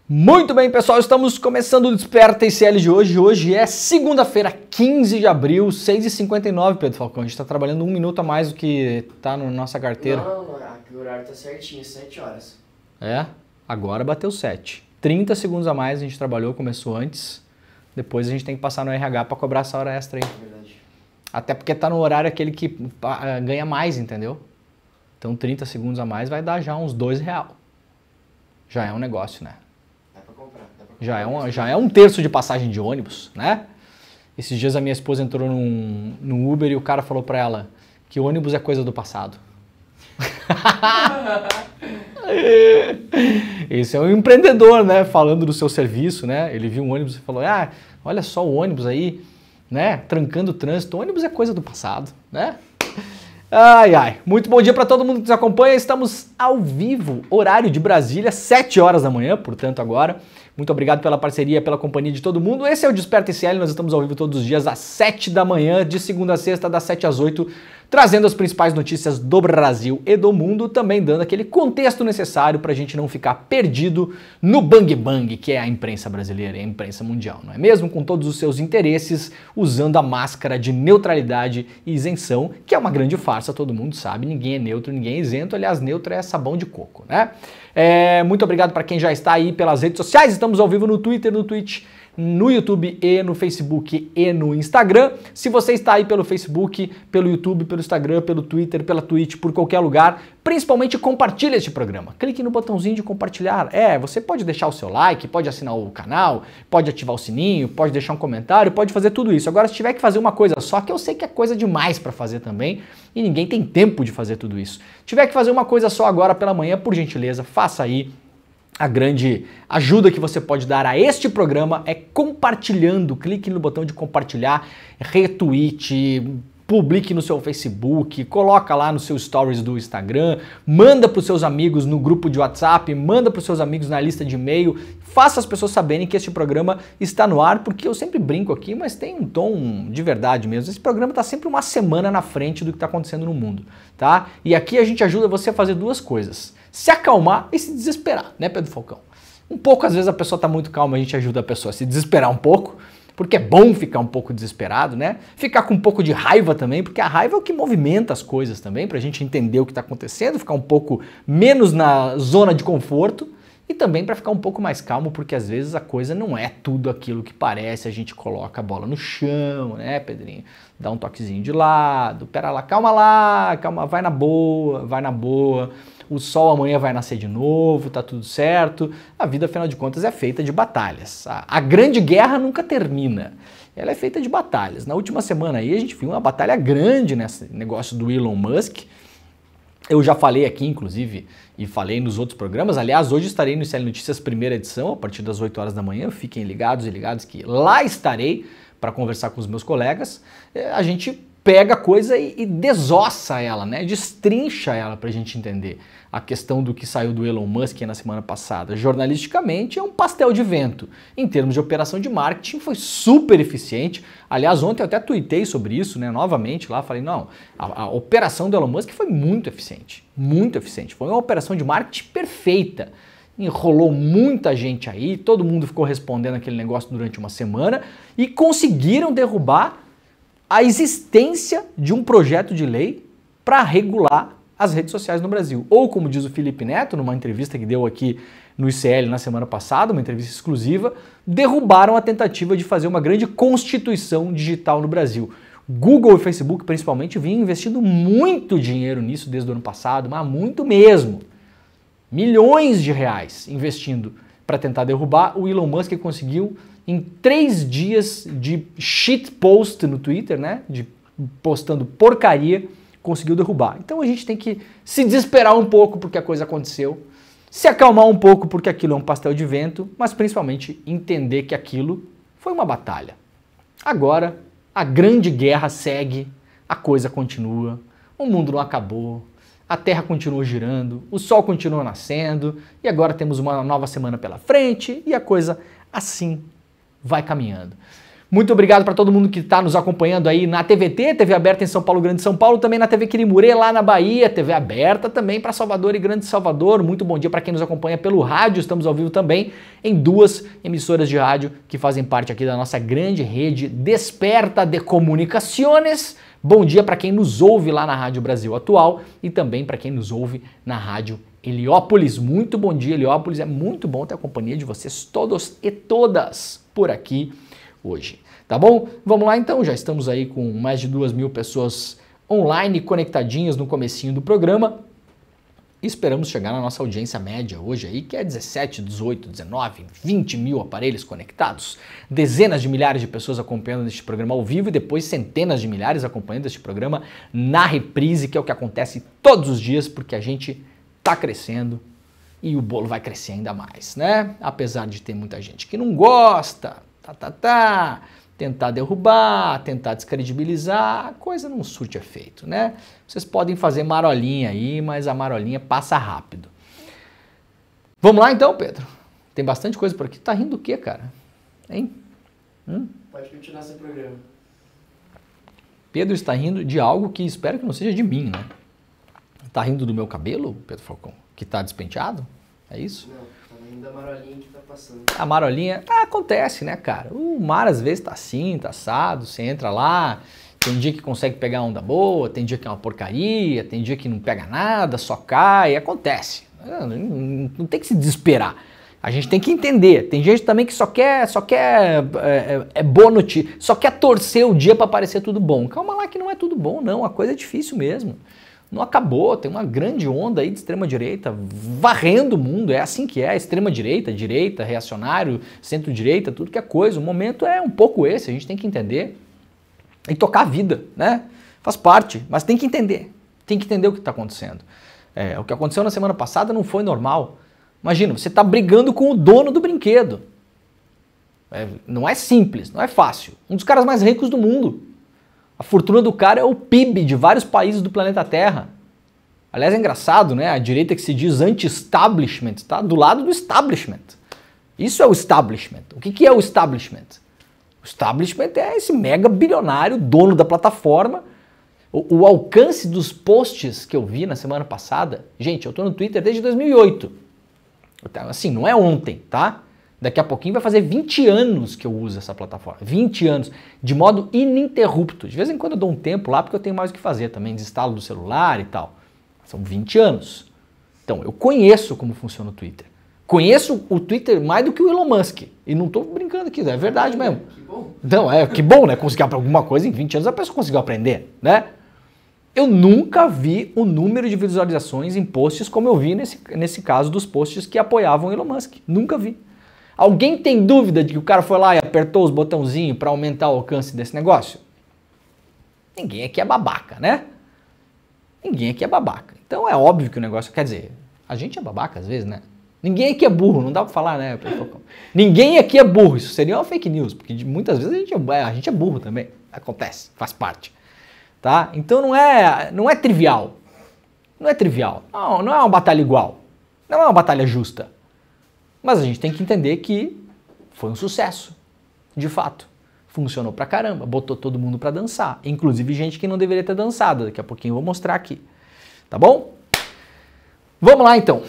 Muito bem, pessoal, estamos começando o Desperta ICL de hoje. Hoje é segunda-feira, 15 de abril, 6h59, Pedro Falcão. A gente está trabalhando um minuto a mais do que está na nossa carteira. Não, aqui o horário tá certinho, 7 horas. É, agora bateu 7. 30 segundos a mais a gente trabalhou, começou antes. Depois a gente tem que passar no RH para cobrar essa hora extra aí. É verdade. Até porque tá no horário aquele que ganha mais, entendeu? Então 30 segundos a mais vai dar já uns R$2. Já é um negócio, né? Dá pra comprar. Já é um terço de passagem de ônibus, né? Esses dias a minha esposa entrou no Uber e o cara falou pra ela que ônibus é coisa do passado. Esse é um empreendedor, né? Falando do seu serviço, né? Ele viu um ônibus e falou, olha só o ônibus aí, né? Trancando o trânsito. Ônibus é coisa do passado, né? Ai. Muito bom dia para todo mundo que nos acompanha. Estamos ao vivo, horário de Brasília, 7 horas da manhã, portanto agora. Muito obrigado pela parceria, pela companhia de todo mundo. Esse é o Desperta ICL, nós estamos ao vivo todos os dias às 7 da manhã, de segunda a sexta, das 7 às 8, trazendo as principais notícias do Brasil e do mundo, também dando aquele contexto necessário para a gente não ficar perdido no bang bang, que é a imprensa brasileira e a imprensa mundial, não é mesmo? Com todos os seus interesses, usando a máscara de neutralidade e isenção, que é uma grande farsa, todo mundo sabe, ninguém é neutro, ninguém é isento, aliás, neutro é sabão de coco, né? Muito obrigado para quem já está aí pelas redes sociais, estamos ao vivo no Twitter, no Twitch, no YouTube e no Facebook e no Instagram. Se você está aí pelo Facebook, pelo YouTube, pelo Instagram, pelo Twitter, pela Twitch, por qualquer lugar, principalmente compartilhe este programa. Clique no botãozinho de compartilhar. Você pode deixar o seu like, pode assinar o canal, pode ativar o sininho, pode deixar um comentário, pode fazer tudo isso. Agora, se tiver que fazer uma coisa só, que eu sei que é coisa demais para fazer também, e ninguém tem tempo de fazer tudo isso. Se tiver que fazer uma coisa só agora pela manhã, por gentileza, faça aí. A grande ajuda que você pode dar a este programa é compartilhando. Clique no botão de compartilhar, retweet, publique no seu Facebook, coloca lá no seu stories do Instagram, manda para os seus amigos no grupo de WhatsApp, manda para os seus amigos na lista de e-mail, faça as pessoas saberem que este programa está no ar, porque eu sempre brinco aqui, mas tem um tom de verdade mesmo. Esse programa está sempre uma semana na frente do que está acontecendo no mundo, tá? E aqui a gente ajuda você a fazer duas coisas. Se acalmar e se desesperar, né, Pedro Falcão? Um pouco, às vezes a pessoa está muito calma, a gente ajuda a pessoa a se desesperar um pouco, porque é bom ficar um pouco desesperado, né? Ficar com um pouco de raiva também, porque a raiva é o que movimenta as coisas também, pra gente entender o que está acontecendo, ficar um pouco menos na zona de conforto e também para ficar um pouco mais calmo, porque às vezes a coisa não é tudo aquilo que parece, a gente coloca a bola no chão, né, Pedrinho? Dá um toquezinho de lado, pera lá, calma, vai na boa. O sol amanhã vai nascer de novo, tá tudo certo. A vida, afinal de contas, é feita de batalhas. A grande guerra nunca termina. Ela é feita de batalhas. Na última semana aí a gente viu uma batalha grande nesse negócio do Elon Musk. Eu já falei aqui, inclusive, e falei nos outros programas. Aliás, hoje estarei no ICL Notícias primeira edição, a partir das 8 horas da manhã. Fiquem ligados e ligados que lá estarei para conversar com os meus colegas. A gente pega a coisa e desossa ela, né? Destrincha ela para a gente entender a questão do que saiu do Elon Musk na semana passada. Jornalisticamente é um pastel de vento. Em termos de operação de marketing foi super eficiente. Aliás, ontem eu até tuitei sobre isso, né? Novamente lá, falei, não, a operação do Elon Musk foi muito eficiente. Muito eficiente. Foi uma operação de marketing perfeita. Enrolou muita gente aí, todo mundo ficou respondendo aquele negócio durante uma semana e conseguiram derrubar a existência de um projeto de lei para regular as redes sociais no Brasil. Ou, como diz o Felipe Neto, numa entrevista que deu aqui no ICL na semana passada, uma entrevista exclusiva, derrubaram a tentativa de fazer uma grande constituição digital no Brasil. Google e Facebook, principalmente, vinham investindo muito dinheiro nisso desde o ano passado, mas muito mesmo. Milhões de reais investindo para tentar derrubar. O Elon Musk conseguiu, em 3 dias de shitpost no Twitter, né, de postando porcaria, conseguiu derrubar. Então a gente tem que se desesperar um pouco porque a coisa aconteceu, se acalmar um pouco porque aquilo é um pastel de vento, mas principalmente entender que aquilo foi uma batalha. Agora a grande guerra segue, a coisa continua, o mundo não acabou, a Terra continua girando, o Sol continua nascendo e agora temos uma nova semana pela frente e a coisa assim vai caminhando. Muito obrigado para todo mundo que está nos acompanhando aí na TVT, TV aberta em São Paulo, Grande São Paulo, também na TV Quirimurê, lá na Bahia, TV aberta também para Salvador e Grande Salvador. Muito bom dia para quem nos acompanha pelo rádio, estamos ao vivo também em 2 emissoras de rádio que fazem parte aqui da nossa grande rede Desperta de Comunicaciones. Bom dia para quem nos ouve lá na Rádio Brasil Atual e também para quem nos ouve na Rádio Heliópolis. Muito bom dia, Heliópolis, é muito bom ter a companhia de vocês todos e todas por aqui hoje, tá bom? Vamos lá então, já estamos aí com mais de 2.000 pessoas online conectadinhas no comecinho do programa e esperamos chegar na nossa audiência média hoje aí, que é 17, 18, 19, 20 mil aparelhos conectados, dezenas de milhares de pessoas acompanhando este programa ao vivo e depois centenas de milhares acompanhando este programa na reprise, que é o que acontece todos os dias, porque a gente tá crescendo e o bolo vai crescer ainda mais, né? Apesar de ter muita gente que não gosta, tentar derrubar, tentar descredibilizar, a coisa não surte efeito, né? Vocês podem fazer marolinha aí, mas a marolinha passa rápido. Vamos lá então, Pedro? Tem bastante coisa por aqui. Tá rindo do quê, cara? Hein? Pode continuar seu programa. Pedro está rindo de algo que espero que não seja de mim, né? Tá rindo do meu cabelo, Pedro Falcão? Que tá despenteado? É isso? Não, tá rindo da marolinha que tá passando. A marolinha, acontece, né, cara? O mar às vezes tá assim, tá assado, você entra lá, tem dia que consegue pegar onda boa, tem dia que é uma porcaria, tem dia que não pega nada, só cai, acontece. Não tem que se desesperar. A gente tem que entender. Tem gente também que só quer boa notícia, só quer torcer o dia para parecer tudo bom. Calma lá que não é tudo bom, não. A coisa é difícil mesmo. Não acabou, tem uma grande onda aí de extrema-direita varrendo o mundo, é assim que é, extrema-direita, direita, reacionário, centro-direita, tudo que é coisa. O momento é um pouco esse, a gente tem que entender e tocar a vida, né? Faz parte, mas tem que entender o que está acontecendo. O que aconteceu na semana passada não foi normal. Imagina, você está brigando com o dono do brinquedo. Não é simples, não é fácil. Um dos caras mais ricos do mundo. A fortuna do cara é o PIB de vários países do planeta Terra. Aliás, é engraçado, né? A direita que se diz anti-establishment está do lado do establishment. Isso é o establishment. O que é o establishment? O establishment é esse mega bilionário, dono da plataforma. O alcance dos posts que eu vi na semana passada... Gente, eu estou no Twitter desde 2008. Assim, não é ontem, tá? Daqui a pouquinho vai fazer 20 anos que eu uso essa plataforma. 20 anos, de modo ininterrupto. De vez em quando eu dou um tempo lá porque eu tenho mais o que fazer também, desinstalo do celular e tal. São 20 anos. Então, eu conheço como funciona o Twitter. Conheço o Twitter mais do que o Elon Musk. E não estou brincando aqui, é verdade mesmo. Que bom. Então, que bom, né? Conseguir alguma coisa em 20 anos, a pessoa conseguiu aprender, né? Eu nunca vi o número de visualizações em posts como eu vi nesse caso dos posts que apoiavam o Elon Musk. Nunca vi. Alguém tem dúvida de que o cara foi lá e apertou os botãozinhos para aumentar o alcance desse negócio? Ninguém aqui é babaca, né? Ninguém aqui é babaca. Então é óbvio que o negócio... Quer dizer, a gente é babaca às vezes, né? Ninguém aqui é burro, não dá para falar, né? Ninguém aqui é burro. Isso seria uma fake news, porque muitas vezes a gente é burro também. Acontece, faz parte. Tá? Então não é trivial. Não é trivial. Não é uma batalha igual. Não é uma batalha justa. Mas a gente tem que entender que foi um sucesso, de fato. Funcionou pra caramba, botou todo mundo pra dançar. Inclusive gente que não deveria ter dançado, daqui a pouquinho eu vou mostrar aqui. Tá bom? Vamos lá então.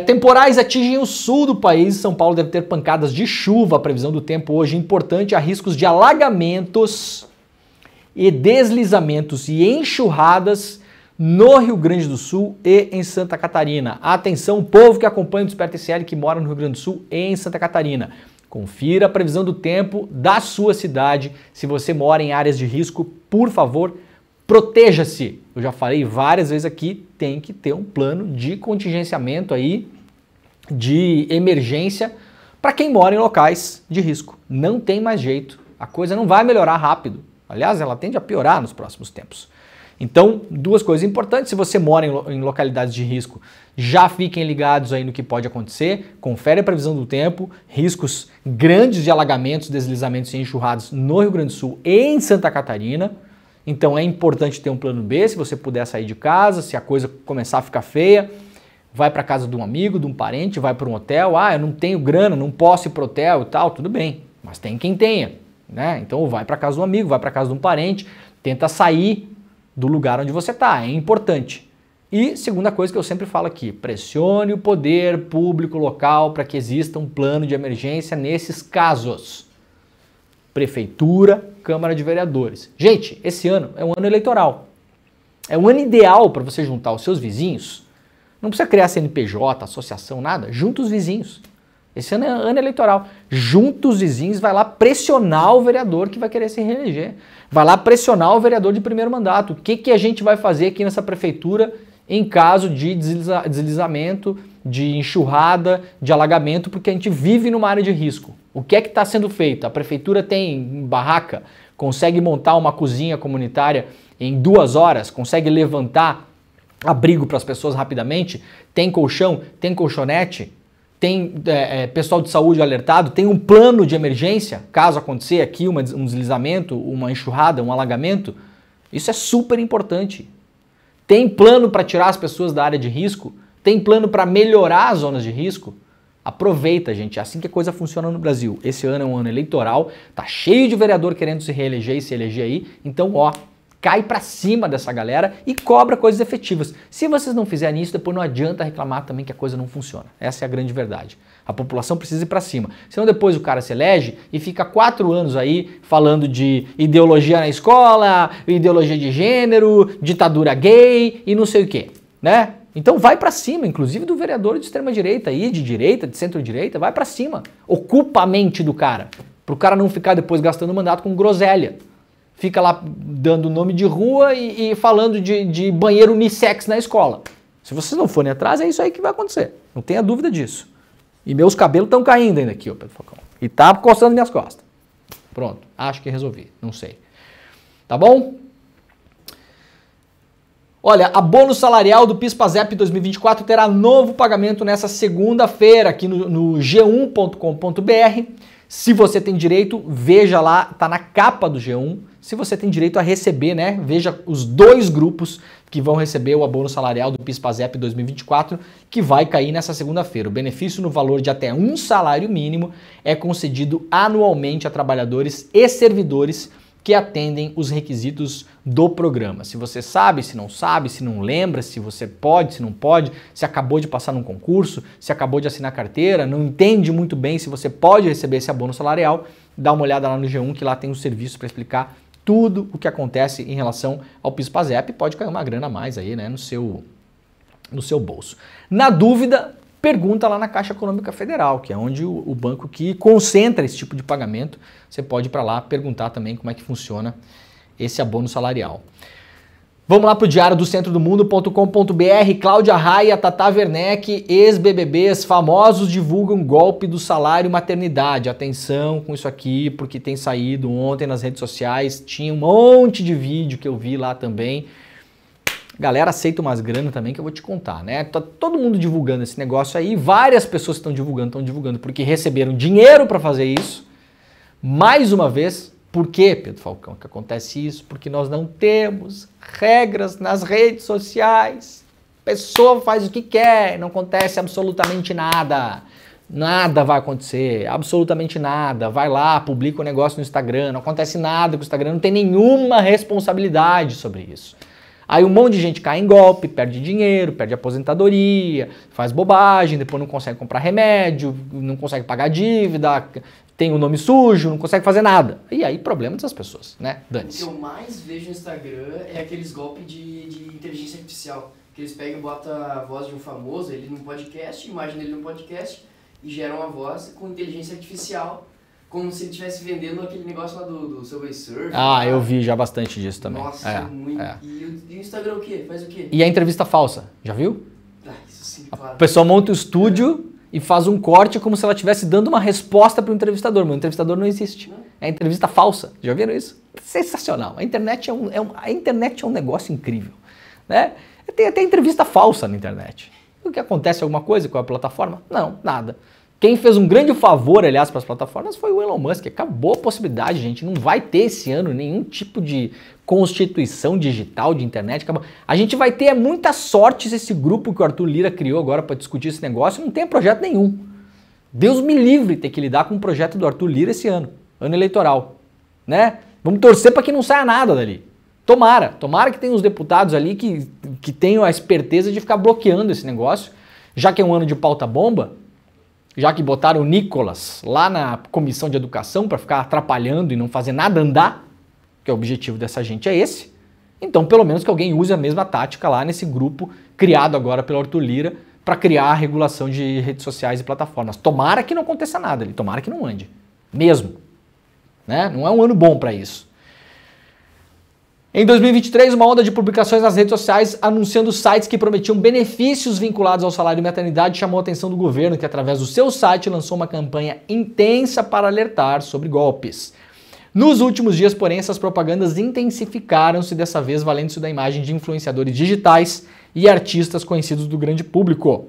Temporais atingem o sul do país. São Paulo deve ter pancadas de chuva. A previsão do tempo hoje é importante. Há riscos de alagamentos e deslizamentos e enxurradas no Rio Grande do Sul e em Santa Catarina. Atenção, povo que acompanha o Desperta SL que mora no Rio Grande do Sul e em Santa Catarina. Confira a previsão do tempo da sua cidade. Se você mora em áreas de risco, por favor, proteja-se. Eu já falei várias vezes aqui, tem que ter um plano de contingenciamento aí, de emergência, para quem mora em locais de risco. Não tem mais jeito. A coisa não vai melhorar rápido. Aliás, ela tende a piorar nos próximos tempos. Então, 2 coisas importantes, se você mora em localidades de risco, já fiquem ligados aí no que pode acontecer, confere a previsão do tempo, riscos grandes de alagamentos, deslizamentos e enxurradas no Rio Grande do Sul e em Santa Catarina. Então é importante ter um plano B, se você puder sair de casa, se a coisa começar a ficar feia, vai para casa de um amigo, de um parente, vai para um hotel, eu não tenho grana, não posso ir para o hotel e tal, tudo bem, mas tem quem tenha, né? Então ou vai para casa de um amigo, vai para casa de um parente, tenta sair do lugar onde você está, é importante. E segunda coisa que eu sempre falo aqui, pressione o poder público local para que exista um plano de emergência nesses casos. Prefeitura, Câmara de Vereadores. Gente, esse ano é um ano eleitoral. É um ano ideal para você juntar os seus vizinhos. Não precisa criar CNPJ, associação, nada. Junta os vizinhos. Esse ano é ano eleitoral. Junta os vizinhos, vai lá pressionar o vereador que vai querer se reeleger. Vai lá pressionar o vereador de primeiro mandato. O que a gente vai fazer aqui nessa prefeitura em caso de deslizamento, de enxurrada, de alagamento, porque a gente vive numa área de risco. O que é que está sendo feito? A prefeitura tem barraca, consegue montar uma cozinha comunitária em 2 horas, consegue levantar abrigo para as pessoas rapidamente, tem colchão, tem colchonete, tem pessoal de saúde alertado, tem um plano de emergência, caso acontecer aqui um deslizamento, uma enxurrada, um alagamento. Isso é super importante. Tem plano para tirar as pessoas da área de risco? Tem plano para melhorar as zonas de risco? Aproveita, gente, é assim que a coisa funciona no Brasil. Esse ano é um ano eleitoral, tá cheio de vereador querendo se reeleger e se eleger aí, então ó, cai pra cima dessa galera e cobra coisas efetivas. Se vocês não fizerem isso, depois não adianta reclamar também que a coisa não funciona. Essa é a grande verdade. A população precisa ir pra cima. Senão depois o cara se elege e fica 4 anos aí falando de ideologia na escola, ideologia de gênero, ditadura gay e não sei o quê, né? Então vai pra cima, inclusive do vereador de extrema direita aí, de direita, de centro-direita, vai pra cima. Ocupa a mente do cara, pro cara não ficar depois gastando mandato com groselha. Fica lá dando nome de rua e falando de banheiro unissex na escola. Se vocês não forem atrás, é isso aí que vai acontecer. Não tenha dúvida disso. E meus cabelos estão caindo ainda aqui, ó, Pedro Falcão. E tá coçando minhas costas. Pronto, acho que resolvi, não sei. Tá bom? Olha, abono salarial do PIS/PASEP 2024 terá novo pagamento nessa segunda-feira aqui no g1.com.br. Se você tem direito, veja lá, tá na capa do G1. Se você tem direito a receber, né? Veja os 2 grupos que vão receber o abono salarial do PIS/PASEP 2024, que vai cair nessa segunda-feira. O benefício no valor de até 1 salário mínimo é concedido anualmente a trabalhadores e servidores que atendem os requisitos do programa. Se você sabe, se não lembra, se você pode, se não pode, se acabou de passar num concurso, se acabou de assinar carteira, não entende muito bem se você pode receber esse abono salarial, dá uma olhada lá no G1 que lá tem um serviço para explicar tudo o que acontece em relação ao PIS/PASEP. Pode cair uma grana a mais aí, né, no seu bolso. Na dúvida, pergunta lá na Caixa Econômica Federal, que é onde o banco que concentra esse tipo de pagamento. Você pode ir para lá perguntar também como é que funciona esse abono salarial. Vamos lá para o diário do centrodomundo.com.br. Cláudia Raia, Tata Werneck, ex-BBBs famosos divulgam golpe do salário maternidade. Atenção com isso aqui, porque tem saído ontem nas redes sociais. Tinha um monte de vídeo que eu vi lá também. Galera, aceita umas grana também que eu vou te contar, né? Tá todo mundo divulgando esse negócio aí. Várias pessoas estão divulgando porque receberam dinheiro para fazer isso. Mais uma vez, por que, Pedro Falcão, que acontece isso? Porque nós não temos regras nas redes sociais. A pessoa faz o que quer, não acontece absolutamente nada. Nada vai acontecer, absolutamente nada. Vai lá, publica um negócio no Instagram, não acontece nada com o Instagram, não tem nenhuma responsabilidade sobre isso. Aí um monte de gente cai em golpe, perde dinheiro, perde aposentadoria, faz bobagem, depois não consegue comprar remédio, não consegue pagar dívida, tem o nome sujo, não consegue fazer nada. E aí, problema dessas pessoas, né? Dane-se. O que eu mais vejo no Instagram é aqueles golpes de inteligência artificial. Que eles pegam e botam a voz de um famoso, ele num podcast, imagem dele num podcast, e geram uma voz com inteligência artificial, como se ele estivesse vendendo aquele negócio lá do Subway Surf. Ah, eu vi já bastante disso também. Nossa, muito. É. E o Instagram o quê? Faz o quê? E a entrevista falsa, já viu? Ah, isso sim, claro. A pessoa monta o estúdio e faz um corte como se ela estivesse dando uma resposta para o entrevistador, mas o entrevistador não existe. Não. É entrevista falsa. Já viram isso? Sensacional. A internet é um negócio incrível, né? Tem até entrevista falsa na internet. O que acontece alguma coisa com a plataforma? Não, nada. Quem fez um grande favor, aliás, para as plataformas foi o Elon Musk. Acabou a possibilidade, gente. Não vai ter esse ano nenhum tipo de constituição digital de internet. Acabou. A gente vai ter muita sorte se esse grupo que o Arthur Lira criou agora para discutir esse negócio não tem projeto nenhum. Deus me livre ter que lidar com um projeto do Arthur Lira esse ano eleitoral. né? Vamos torcer para que não saia nada dali. Tomara que tenha uns deputados ali que tenham a esperteza de ficar bloqueando esse negócio, já que é um ano de pauta-bomba, já que botaram o Nicolas lá na comissão de educação para ficar atrapalhando e não fazer nada andar, que o objetivo dessa gente é esse, então pelo menos que alguém use a mesma tática lá nesse grupo criado agora pelo Arthur Lira para criar a regulação de redes sociais e plataformas. Tomara que não aconteça nada ali, tomara que não ande, mesmo. Né? Não é um ano bom para isso. Em 2023, uma onda de publicações nas redes sociais anunciando sites que prometiam benefícios vinculados ao salário e maternidade chamou a atenção do governo, que através do seu site lançou uma campanha intensa para alertar sobre golpes. Nos últimos dias, porém, essas propagandas intensificaram-se, dessa vez valendo-se da imagem de influenciadores digitais e artistas conhecidos do grande público.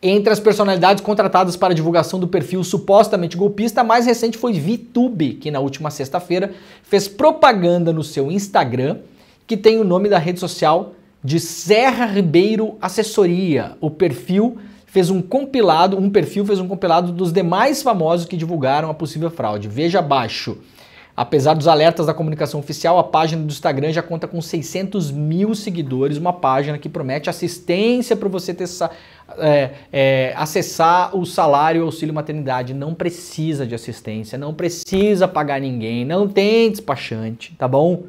Entre as personalidades contratadas para a divulgação do perfil supostamente golpista, a mais recente foi VTube, que na última sexta-feira fez propaganda no seu Instagram, que tem o nome da rede social de Serra Ribeiro Assessoria. O perfil fez um compilado dos demais famosos que divulgaram a possível fraude. Veja abaixo. Apesar dos alertas da comunicação oficial, a página do Instagram já conta com 600 mil seguidores, uma página que promete assistência para você ter acessar o salário e o auxílio maternidade. Não precisa de assistência, não precisa pagar ninguém, não tem despachante, tá bom?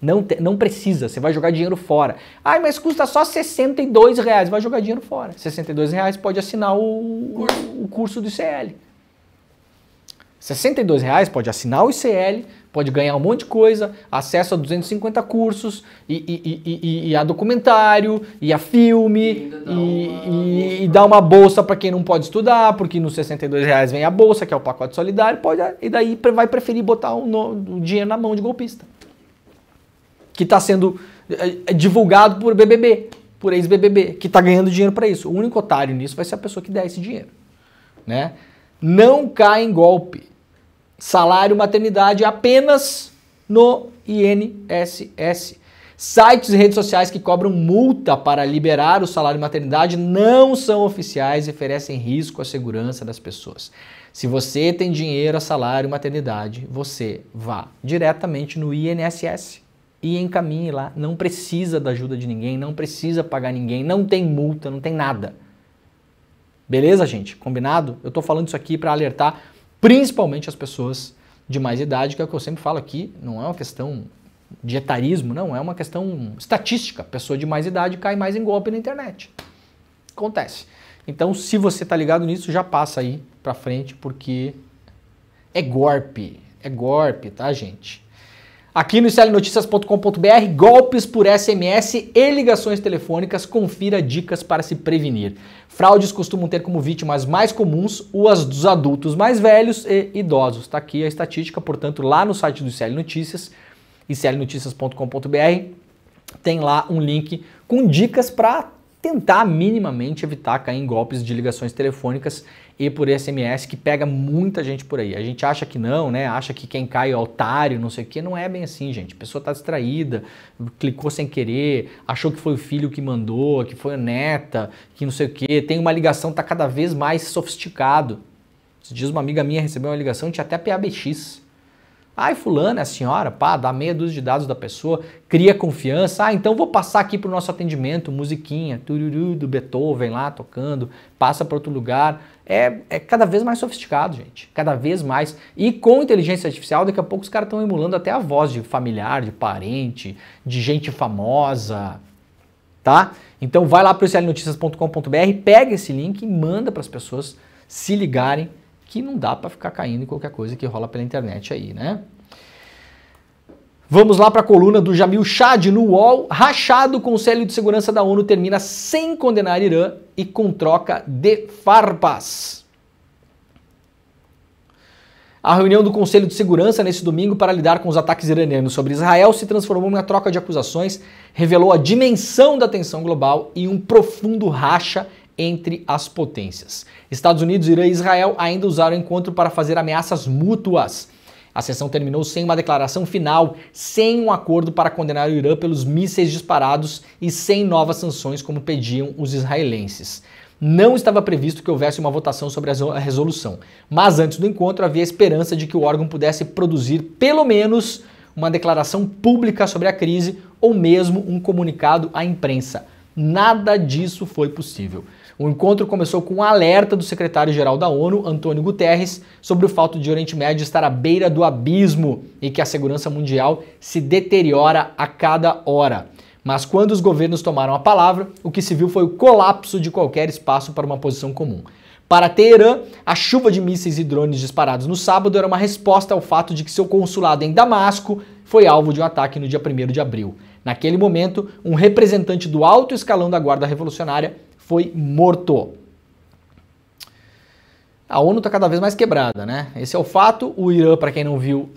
Não precisa, você vai jogar dinheiro fora. Ai, mas custa só R$62, vai jogar dinheiro fora. R$62 pode assinar o curso do ICL. R$62 pode assinar o ICL, pode ganhar um monte de coisa, acesso a 250 cursos, e a documentário, e a filme, e dá uma bolsa para quem não pode estudar, porque nos R$62 vem a bolsa, que é o pacote solidário, e daí vai preferir botar o dinheiro na mão de golpista. Que está sendo divulgado por BBB, por ex-BBB, que está ganhando dinheiro para isso. O único otário nisso vai ser a pessoa que der esse dinheiro. Né? Não cai em golpe. Salário maternidade apenas no INSS. Sites e redes sociais que cobram multa para liberar o salário maternidade não são oficiais e oferecem risco à segurança das pessoas. Se você tem dinheiro a salário maternidade, você vá diretamente no INSS e encaminhe lá. Não precisa da ajuda de ninguém, não precisa pagar ninguém, não tem multa, não tem nada. Beleza, gente? Combinado? Eu tô falando isso aqui para alertar principalmente as pessoas de mais idade, que é o que eu sempre falo aqui, não é uma questão de etarismo, não, é uma questão estatística. Pessoa de mais idade cai mais em golpe na internet. Acontece. Então, se você tá ligado nisso, já passa aí pra frente, porque é golpe, tá, gente? Aqui no iclnoticias.com.br, golpes por SMS e ligações telefônicas, confira dicas para se prevenir. Fraudes costumam ter como vítimas mais comuns os dos adultos mais velhos e idosos. Está aqui a estatística, portanto, lá no site do ICL Notícias, iclnoticias.com.br, tem lá um link com dicas para tentar minimamente evitar cair em golpes de ligações telefônicas e por SMS, que pega muita gente por aí. A gente acha que não, né? Acha que quem cai é otário, não sei o quê. Não é bem assim, gente. A pessoa está distraída, clicou sem querer, achou que foi o filho que mandou, que foi a neta, que não sei o quê. Tem uma ligação, está cada vez mais sofisticado. Esses dias uma amiga minha recebeu uma ligação, tinha até PABX. Ai, fulano, é a senhora, pá, dá meia dúzia de dados da pessoa, cria confiança. Ah, então vou passar aqui para o nosso atendimento, musiquinha, tururu, do Beethoven lá tocando, passa para outro lugar. É cada vez mais sofisticado, gente, cada vez mais. E com inteligência artificial, daqui a pouco os caras estão emulando até a voz de familiar, de parente, de gente famosa, tá? Então vai lá para o iclnoticias.com.br, pega esse link e manda para as pessoas se ligarem, que não dá para ficar caindo em qualquer coisa que rola pela internet aí, né? Vamos lá para a coluna do Jamil Chad no UOL. Rachado, o Conselho de Segurança da ONU termina sem condenar Irã e com troca de farpas. A reunião do Conselho de Segurança nesse domingo para lidar com os ataques iranianos sobre Israel se transformou em uma troca de acusações, revelou a dimensão da tensão global e um profundo racha entre as potências. Estados Unidos, Irã e Israel ainda usaram o encontro para fazer ameaças mútuas. A sessão terminou sem uma declaração final, sem um acordo para condenar o Irã pelos mísseis disparados e sem novas sanções como pediam os israelenses. não estava previsto que houvesse uma votação sobre a resolução, mas antes do encontro havia esperança de que o órgão pudesse produzir pelo menos uma declaração pública sobre a crise ou mesmo um comunicado à imprensa. Nada disso foi possível. O encontro começou com um alerta do secretário-geral da ONU, Antônio Guterres, sobre o fato de o Oriente Médio estar à beira do abismo e que a segurança mundial se deteriora a cada hora. Mas quando os governos tomaram a palavra, o que se viu foi o colapso de qualquer espaço para uma posição comum. Para Teherã, a chuva de mísseis e drones disparados no sábado era uma resposta ao fato de que seu consulado em Damasco foi alvo de um ataque no dia 1º de abril. Naquele momento, um representante do alto escalão da Guarda Revolucionária foi morto. A ONU está cada vez mais quebrada, né? Esse é o fato. O Irã, para quem não viu,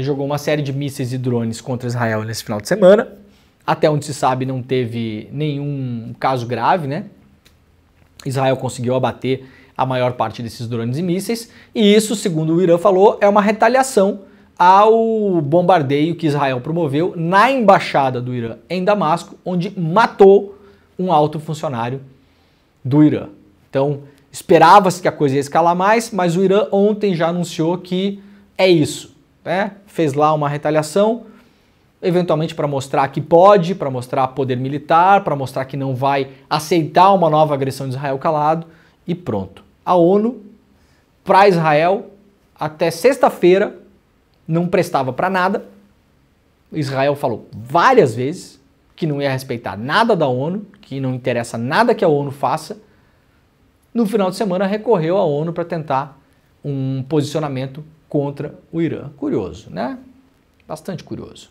jogou uma série de mísseis e drones contra Israel nesse final de semana. Até onde se sabe, não teve nenhum caso grave, né? Israel conseguiu abater a maior parte desses drones e mísseis. E isso, segundo o Irã falou, é uma retaliação ao bombardeio que Israel promoveu na embaixada do Irã em Damasco, onde matou um alto funcionário do Irã. Então, esperava-se que a coisa ia escalar mais, mas o Irã ontem já anunciou que é isso, né? Fez lá uma retaliação, eventualmente para mostrar que pode, para mostrar poder militar, para mostrar que não vai aceitar uma nova agressão de Israel calado, e pronto. A ONU, para Israel, até sexta-feira, não prestava para nada. Israel falou várias vezes que não ia respeitar nada da ONU, que não interessa nada que a ONU faça. No final de semana recorreu à ONU para tentar um posicionamento contra o Irã. Curioso, né? Bastante curioso.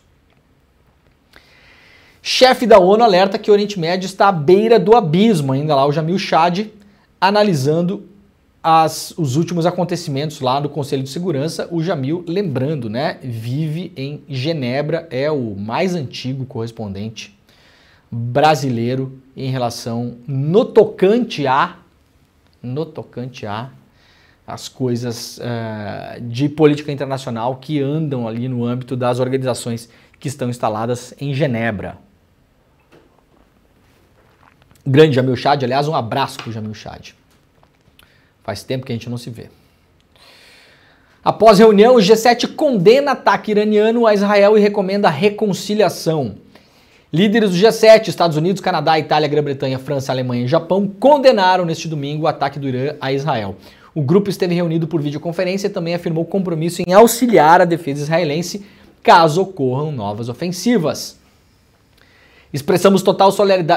Chefe da ONU alerta que o Oriente Médio está à beira do abismo, ainda lá o Jamil Chad, analisando os últimos acontecimentos lá no Conselho de Segurança. O Jamil, lembrando, né, vive em Genebra, é o mais antigo correspondente brasileiro em relação no tocante a as coisas de política internacional que andam ali no âmbito das organizações que estão instaladas em Genebra. Grande Jamil Chad, aliás, um abraço para o Jamil Chad. Faz tempo que a gente não se vê. Após reunião, o G7 condena ataque iraniano a Israel e recomenda reconciliação. Líderes do G7, Estados Unidos, Canadá, Itália, Grã-Bretanha, França, Alemanha e Japão condenaram neste domingo o ataque do Irã a Israel. O grupo esteve reunido por videoconferência e também afirmou compromisso em auxiliar a defesa israelense caso ocorram novas ofensivas. Expressamos total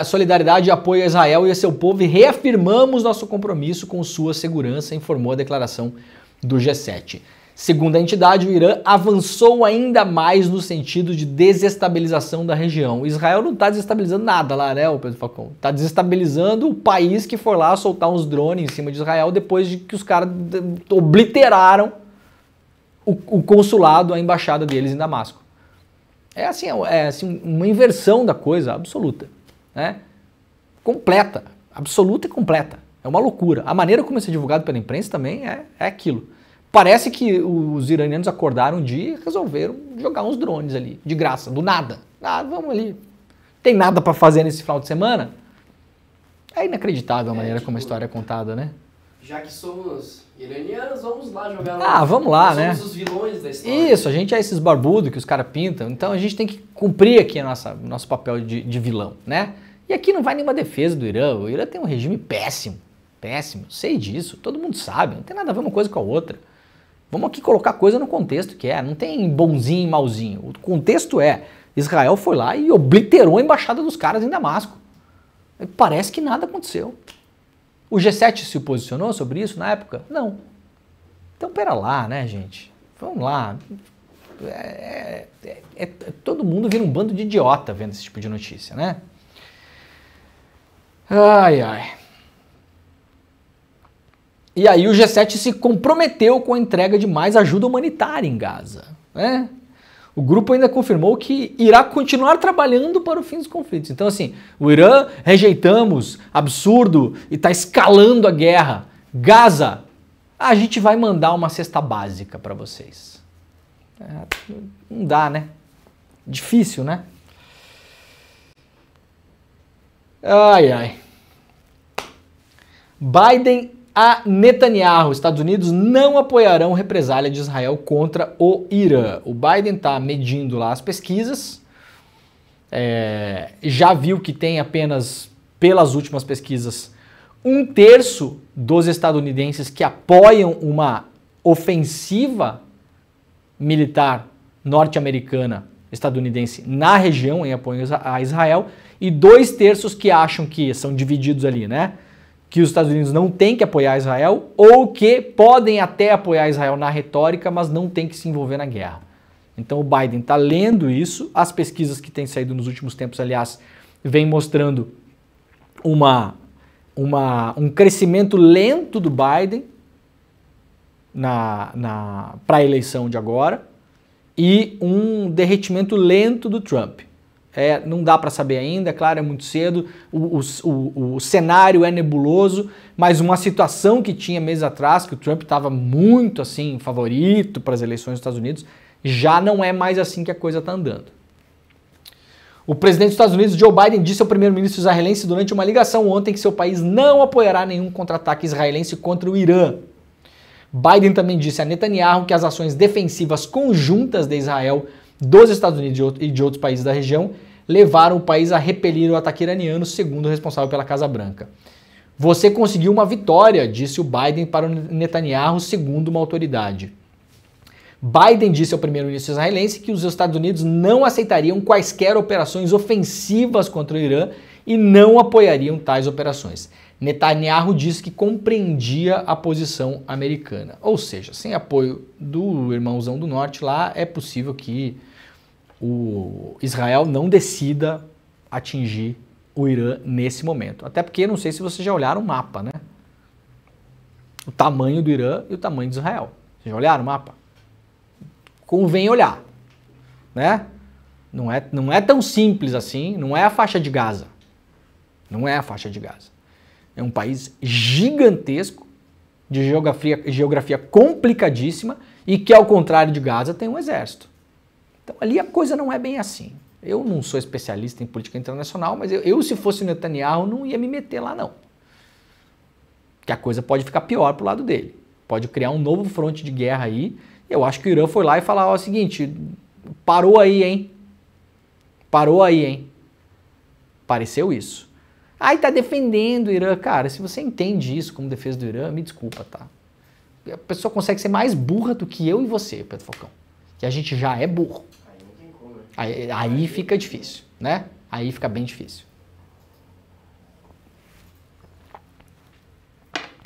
solidariedade e apoio a Israel e a seu povo e reafirmamos nosso compromisso com sua segurança, informou a declaração do G7. Segundo a entidade, o Irã avançou ainda mais no sentido de desestabilização da região. Israel não está desestabilizando nada lá, né, o Pedro Falcão? Está desestabilizando o país que for lá soltar uns drones em cima de Israel depois de que os caras obliteraram o consulado, a embaixada deles em Damasco. É assim, uma inversão da coisa absoluta, né? Completa, absoluta e completa. É uma loucura. A maneira como isso é divulgado pela imprensa também é aquilo. Parece que os iranianos acordaram um dia e resolveram jogar uns drones ali, de graça, do nada. Ah, vamos ali. Tem nada para fazer nesse final de semana? É inacreditável a maneira como a história é contada, né? Já que somos iranianos, vamos lá jogar. Vamos lá, né? Somos os vilões da história. Isso, a gente é esses barbudos que os caras pintam, então a gente tem que cumprir aqui nosso papel de vilão, né? E aqui não vai nenhuma defesa do Irã. O Irã tem um regime péssimo, sei disso, todo mundo sabe, não tem nada a ver uma coisa com a outra. Vamos aqui colocar a coisa no contexto que é, não tem bonzinho e malzinho. O contexto é, Israel foi lá e obliterou a embaixada dos caras em Damasco. E parece que nada aconteceu. O G7 se posicionou sobre isso na época? Não. Então, pera lá, né, gente? Vamos lá. Todo mundo vira um bando de idiota vendo esse tipo de notícia, né? Ai, ai. E aí o G7 se comprometeu com a entrega de mais ajuda humanitária em Gaza, né? O grupo ainda confirmou que irá continuar trabalhando para o fim dos conflitos. Então, assim, o Irã, rejeitamos, absurdo, e está escalando a guerra. Gaza, a gente vai mandar uma cesta básica para vocês. Não dá, né? Difícil, né? Ai, ai. Biden a Netanyahu. Estados Unidos não apoiarão represália de Israel contra o Irã. O Biden está medindo lá as pesquisas. Já viu que tem apenas, pelas últimas pesquisas, 1/3 dos estadunidenses que apoiam uma ofensiva militar norte-americana, estadunidense, na região em apoio a Israel, e 2/3 que acham que são divididos ali, né? Que os Estados Unidos não têm que apoiar Israel ou que podem até apoiar Israel na retórica, mas não tem que se envolver na guerra. Então o Biden está lendo isso, as pesquisas que têm saído nos últimos tempos, aliás, vêm mostrando um crescimento lento do Biden para a eleição de agora e um derretimento lento do Trump. Não dá para saber ainda, claro, é muito cedo, o cenário é nebuloso, mas uma situação que tinha meses atrás, que o Trump estava muito assim, favorito para as eleições dos Estados Unidos, já não é mais assim que a coisa está andando. O presidente dos Estados Unidos, Joe Biden, disse ao primeiro-ministro israelense durante uma ligação ontem que seu país não apoiará nenhum contra-ataque israelense contra o Irã. Biden também disse a Netanyahu que as ações defensivas conjuntas de Israel, dos Estados Unidos e de outros países da região levaram o país a repelir o ataque iraniano, segundo o responsável pela Casa Branca. Você conseguiu uma vitória, disse o Biden para o Netanyahu, segundo uma autoridade. Biden disse ao primeiro-ministro israelense que os Estados Unidos não aceitariam quaisquer operações ofensivas contra o Irã e não apoiariam tais operações. Netanyahu disse que compreendia a posição americana. Ou seja, sem apoio do irmãozão do norte lá, é possível que o Israel não decida atingir o Irã nesse momento. Até porque, não sei se vocês já olharam o mapa, né? O tamanho do Irã e o tamanho de Israel. Vocês já olharam o mapa? Convém olhar, né? Não é tão simples assim, não é a faixa de Gaza. Não é a faixa de Gaza. É um país gigantesco, de geografia complicadíssima e que, ao contrário de Gaza, tem um exército. Então ali a coisa não é bem assim. Eu não sou especialista em política internacional, mas eu se fosse o Netanyahu, não ia me meter lá não. Que a coisa pode ficar pior pro lado dele. Pode criar um novo fronte de guerra aí. Eu acho que o Irã foi lá e falou o seguinte, parou aí, hein? Parou aí, hein? Pareceu isso. Aí tá defendendo o Irã. Cara, se você entende isso como defesa do Irã, me desculpa, tá? A pessoa consegue ser mais burra do que eu e você, Pedro Falcão. Que a gente já é burro. Aí não tem como, né? Aí fica difícil, né? Aí fica bem difícil.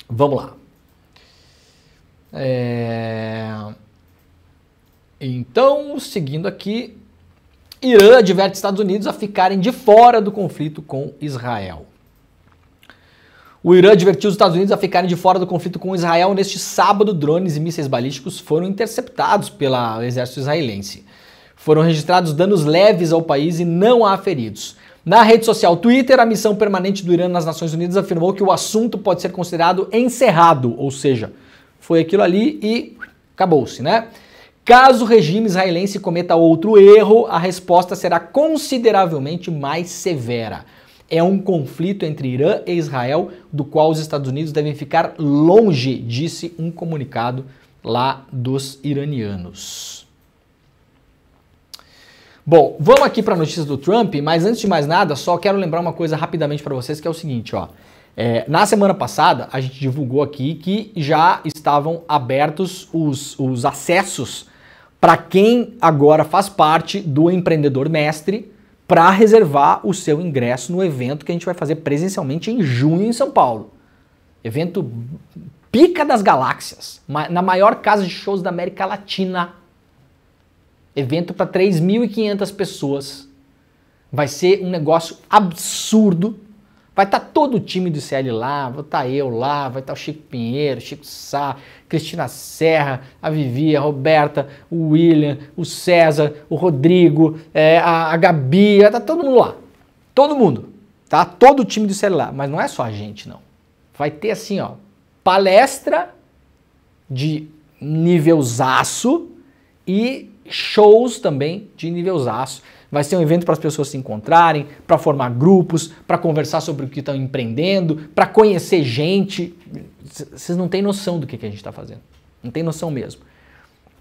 Vamos lá. Então, seguindo aqui, Irã adverte Estados Unidos a ficarem de fora do conflito com Israel. O Irã advertiu os Estados Unidos a ficarem de fora do conflito com Israel. Neste sábado, drones e mísseis balísticos foram interceptados pelo exército israelense. Foram registrados danos leves ao país e não há feridos. Na rede social Twitter, a missão permanente do Irã nas Nações Unidas afirmou que o assunto pode ser considerado encerrado, ou seja, foi aquilo ali e acabou-se, né? Caso o regime israelense cometa outro erro, a resposta será consideravelmente mais severa. É um conflito entre Irã e Israel, do qual os Estados Unidos devem ficar longe, disse um comunicado lá dos iranianos. Bom, vamos aqui para a notícia do Trump, mas antes de mais nada, só quero lembrar uma coisa rapidamente para vocês, que é o seguinte, ó. Na semana passada, a gente divulgou aqui que já estavam abertos os acessos para quem agora faz parte do Empreendedor Mestre para reservar o seu ingresso no evento que a gente vai fazer presencialmente em junho em São Paulo. Evento pica das galáxias, na maior casa de shows da América Latina. Evento para 3.500 pessoas. Vai ser um negócio absurdo. Vai estar todo o time do ICL lá, vai estar eu lá, vai estar o Chico Pinheiro, Chico Sá, Cristina Serra, a Vivi, a Roberta, o William, o César, o Rodrigo, a Gabi, vai estar todo mundo lá. Todo mundo, tá? Todo o time do ICL lá. Mas não é só a gente, não. Vai ter assim, ó, palestra de nívelzaço e shows também de nívelzaço. Vai ser um evento para as pessoas se encontrarem, para formar grupos, para conversar sobre o que estão empreendendo, para conhecer gente. Vocês não têm noção do que a gente está fazendo. Não tem noção mesmo.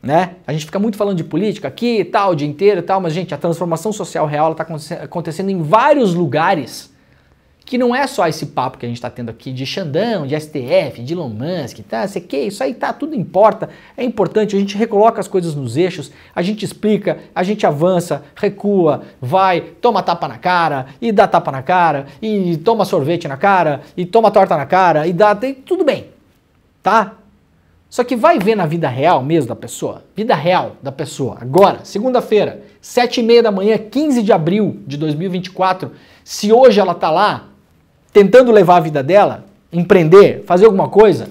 Né? A gente fica muito falando de política aqui e tal, o dia inteiro e tal, mas, gente, a transformação social real está acontecendo em vários lugares, que não é só esse papo que a gente está tendo aqui de Xandão, de STF, de Elon Musk, tá? Isso aí tá, tudo importa, é importante, a gente recoloca as coisas nos eixos, a gente explica, a gente avança, recua, vai, toma tapa na cara, e dá tapa na cara, e toma sorvete na cara, e toma torta na cara, e dá, tudo bem, tá? Só que vai ver na vida real mesmo da pessoa, vida real da pessoa, agora, segunda-feira, 7h30 da manhã, 15 de abril de 2024, se hoje ela tá lá, tentando levar a vida dela, empreender, fazer alguma coisa,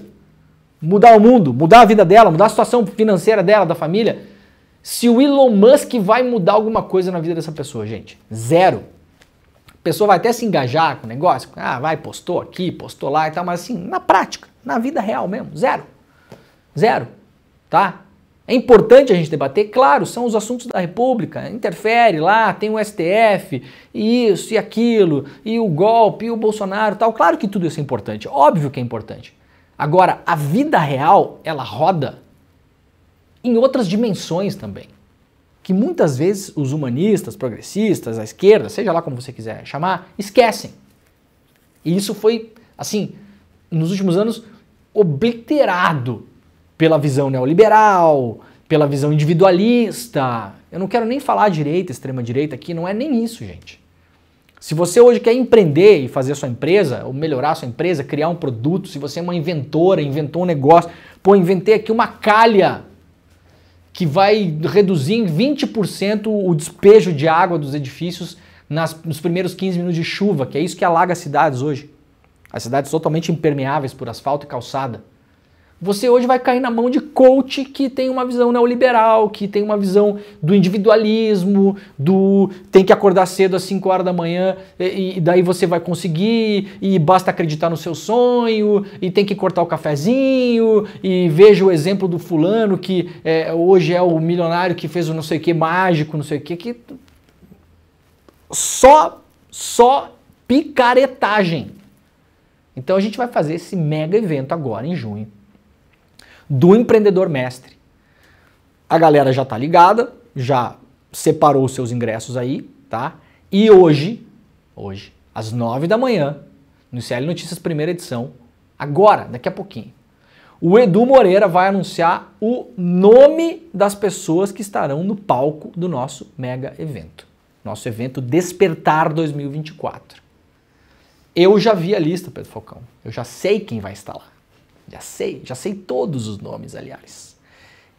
mudar o mundo, mudar a vida dela, mudar a situação financeira dela, da família, se o Elon Musk vai mudar alguma coisa na vida dessa pessoa, gente, zero. A pessoa vai até se engajar com o negócio, vai, postou aqui, postou lá e tal, mas assim, na prática, na vida real mesmo, zero. Zero, tá? É importante a gente debater, claro, são os assuntos da República, interfere lá, tem o STF, e isso e aquilo, e o golpe, e o Bolsonaro e tal, claro que tudo isso é importante, óbvio que é importante. Agora, a vida real, ela roda em outras dimensões também, que muitas vezes os humanistas, progressistas, a esquerda, seja lá como você quiser chamar, esquecem. E isso foi, assim, nos últimos anos, obliterado pela visão neoliberal, pela visão individualista. Eu não quero nem falar direita, extrema direita aqui, não é nem isso, gente. Se você hoje quer empreender e fazer a sua empresa, ou melhorar a sua empresa, criar um produto, se você é uma inventora, inventou um negócio, inventei aqui uma calha que vai reduzir em 20% o despejo de água dos edifícios nos primeiros 15 minutos de chuva, que é isso que alaga as cidades hoje. As cidades totalmente impermeáveis por asfalto e calçada. Você hoje vai cair na mão de coach que tem uma visão neoliberal, que tem uma visão do individualismo, do tem que acordar cedo às 5 horas da manhã e daí você vai conseguir, e basta acreditar no seu sonho, e tem que cortar o cafezinho, e veja o exemplo do fulano que hoje é o milionário que fez o não sei o que mágico, não sei o que só picaretagem. Então a gente vai fazer esse mega evento agora em junho, do Empreendedor Mestre. A galera já tá ligada, já separou os seus ingressos aí, tá? E hoje, às 9 da manhã, no ICL Notícias primeira edição, agora, daqui a pouquinho, o Edu Moreira vai anunciar o nome das pessoas que estarão no palco do nosso mega evento. Nosso evento Despertar 2024. Eu já vi a lista, Pedro Falcão. Eu já sei quem vai estar lá. Já sei todos os nomes, aliás.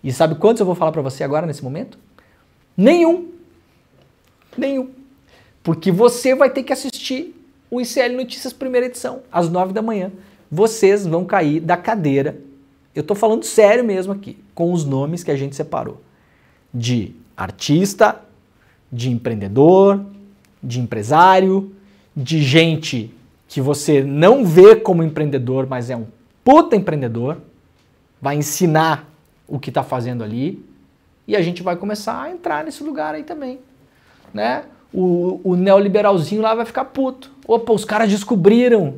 E sabe quantos eu vou falar para você agora, nesse momento? Nenhum. Porque você vai ter que assistir o ICL Notícias primeira edição, às 9 da manhã. Vocês vão cair da cadeira, eu tô falando sério mesmo aqui, com os nomes que a gente separou. De artista, de empreendedor, de empresário, de gente que você não vê como empreendedor, mas é um puta empreendedor, vai ensinar o que está fazendo ali, e a gente vai começar a entrar nesse lugar aí também, né? O neoliberalzinho lá vai ficar puto. Opa, os caras descobriram.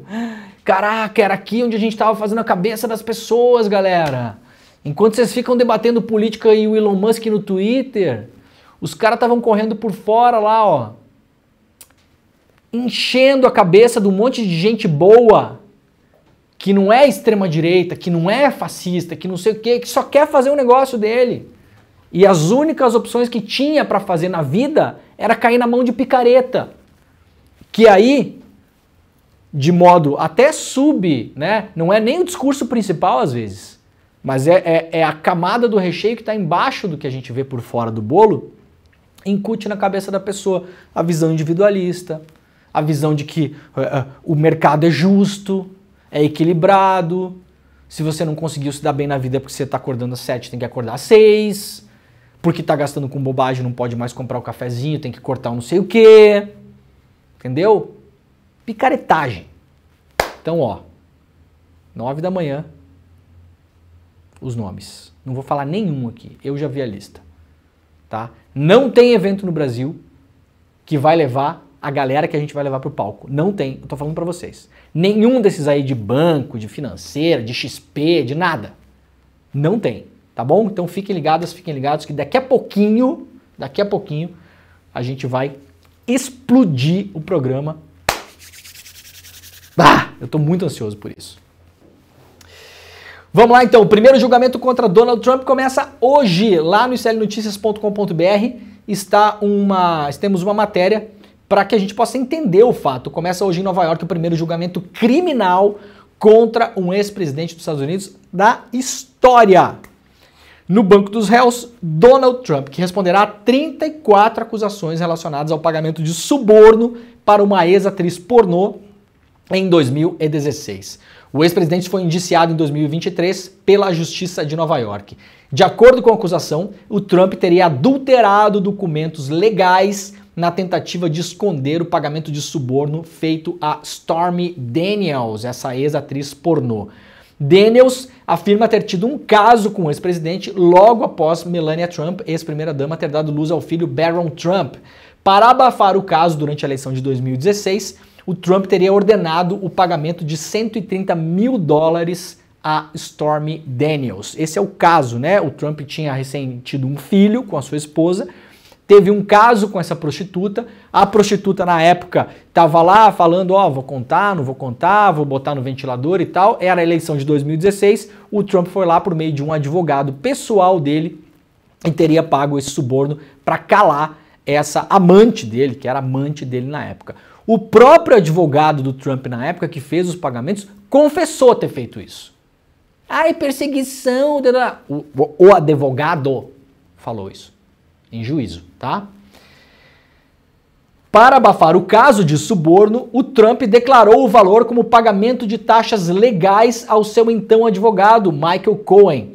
Caraca, era aqui onde a gente estava fazendo a cabeça das pessoas, galera. Enquanto vocês ficam debatendo política e o Elon Musk no Twitter, os caras estavam correndo por fora lá, ó, enchendo a cabeça de um monte de gente boa, que não é extrema-direita, que não é fascista, que não sei o quê, que só quer fazer o negócio dele. E as únicas opções que tinha para fazer na vida era cair na mão de picareta. Que aí, de modo até né? Não é nem o discurso principal às vezes, mas é a camada do recheio que está embaixo do que a gente vê por fora do bolo, incute na cabeça da pessoa a visão individualista, a visão de que o mercado é justo, é equilibrado. Se você não conseguiu se dar bem na vida porque você está acordando às 7, tem que acordar às 6. Porque está gastando com bobagem, não pode mais comprar o cafezinho, tem que cortar um não sei o quê. Entendeu? Picaretagem. Então, ó, 9 da manhã, os nomes. Não vou falar nenhum aqui, eu já vi a lista. tá? Não tem evento no Brasil que vai levar a galera que a gente vai levar pro palco. Não tem, eu tô falando pra vocês. Nenhum desses aí de banco, de financeira, de XP, de nada. Não tem, tá bom? Então fiquem ligados que daqui a pouquinho, a gente vai explodir o programa. Eu tô muito ansioso por isso. Vamos lá então, o primeiro julgamento contra Donald Trump começa hoje, lá no iclnoticias.com.br temos uma matéria para que a gente possa entender o fato. Começa hoje em Nova York o primeiro julgamento criminal contra um ex-presidente dos Estados Unidos da história. No banco dos réus, Donald Trump, que responderá a 34 acusações relacionadas ao pagamento de suborno para uma ex-atriz pornô em 2016. O ex-presidente foi indiciado em 2023 pela Justiça de Nova York. De acordo com a acusação, o Trump teria adulterado documentos legais na tentativa de esconder o pagamento de suborno feito a Stormy Daniels, essa ex-atriz pornô. Daniels afirma ter tido um caso com o ex-presidente logo após Melania Trump, ex-primeira-dama, ter dado luz ao filho Barron Trump. Para abafar o caso durante a eleição de 2016, o Trump teria ordenado o pagamento de $130 mil a Stormy Daniels. Esse é o caso, né? O Trump tinha recém tido um filho com a sua esposa, teve um caso com essa prostituta, a prostituta na época estava lá falando, vou contar, não vou contar, vou botar no ventilador e tal, era a eleição de 2016, o Trump foi lá por meio de um advogado pessoal dele e teria pago esse suborno para calar essa amante dele, que era amante dele na época. O próprio advogado do Trump na época, que fez os pagamentos, confessou ter feito isso. Ai, perseguição... O advogado falou isso em juízo, tá? Para abafar o caso de suborno, o Trump declarou o valor como pagamento de taxas legais ao seu então advogado, Michael Cohen.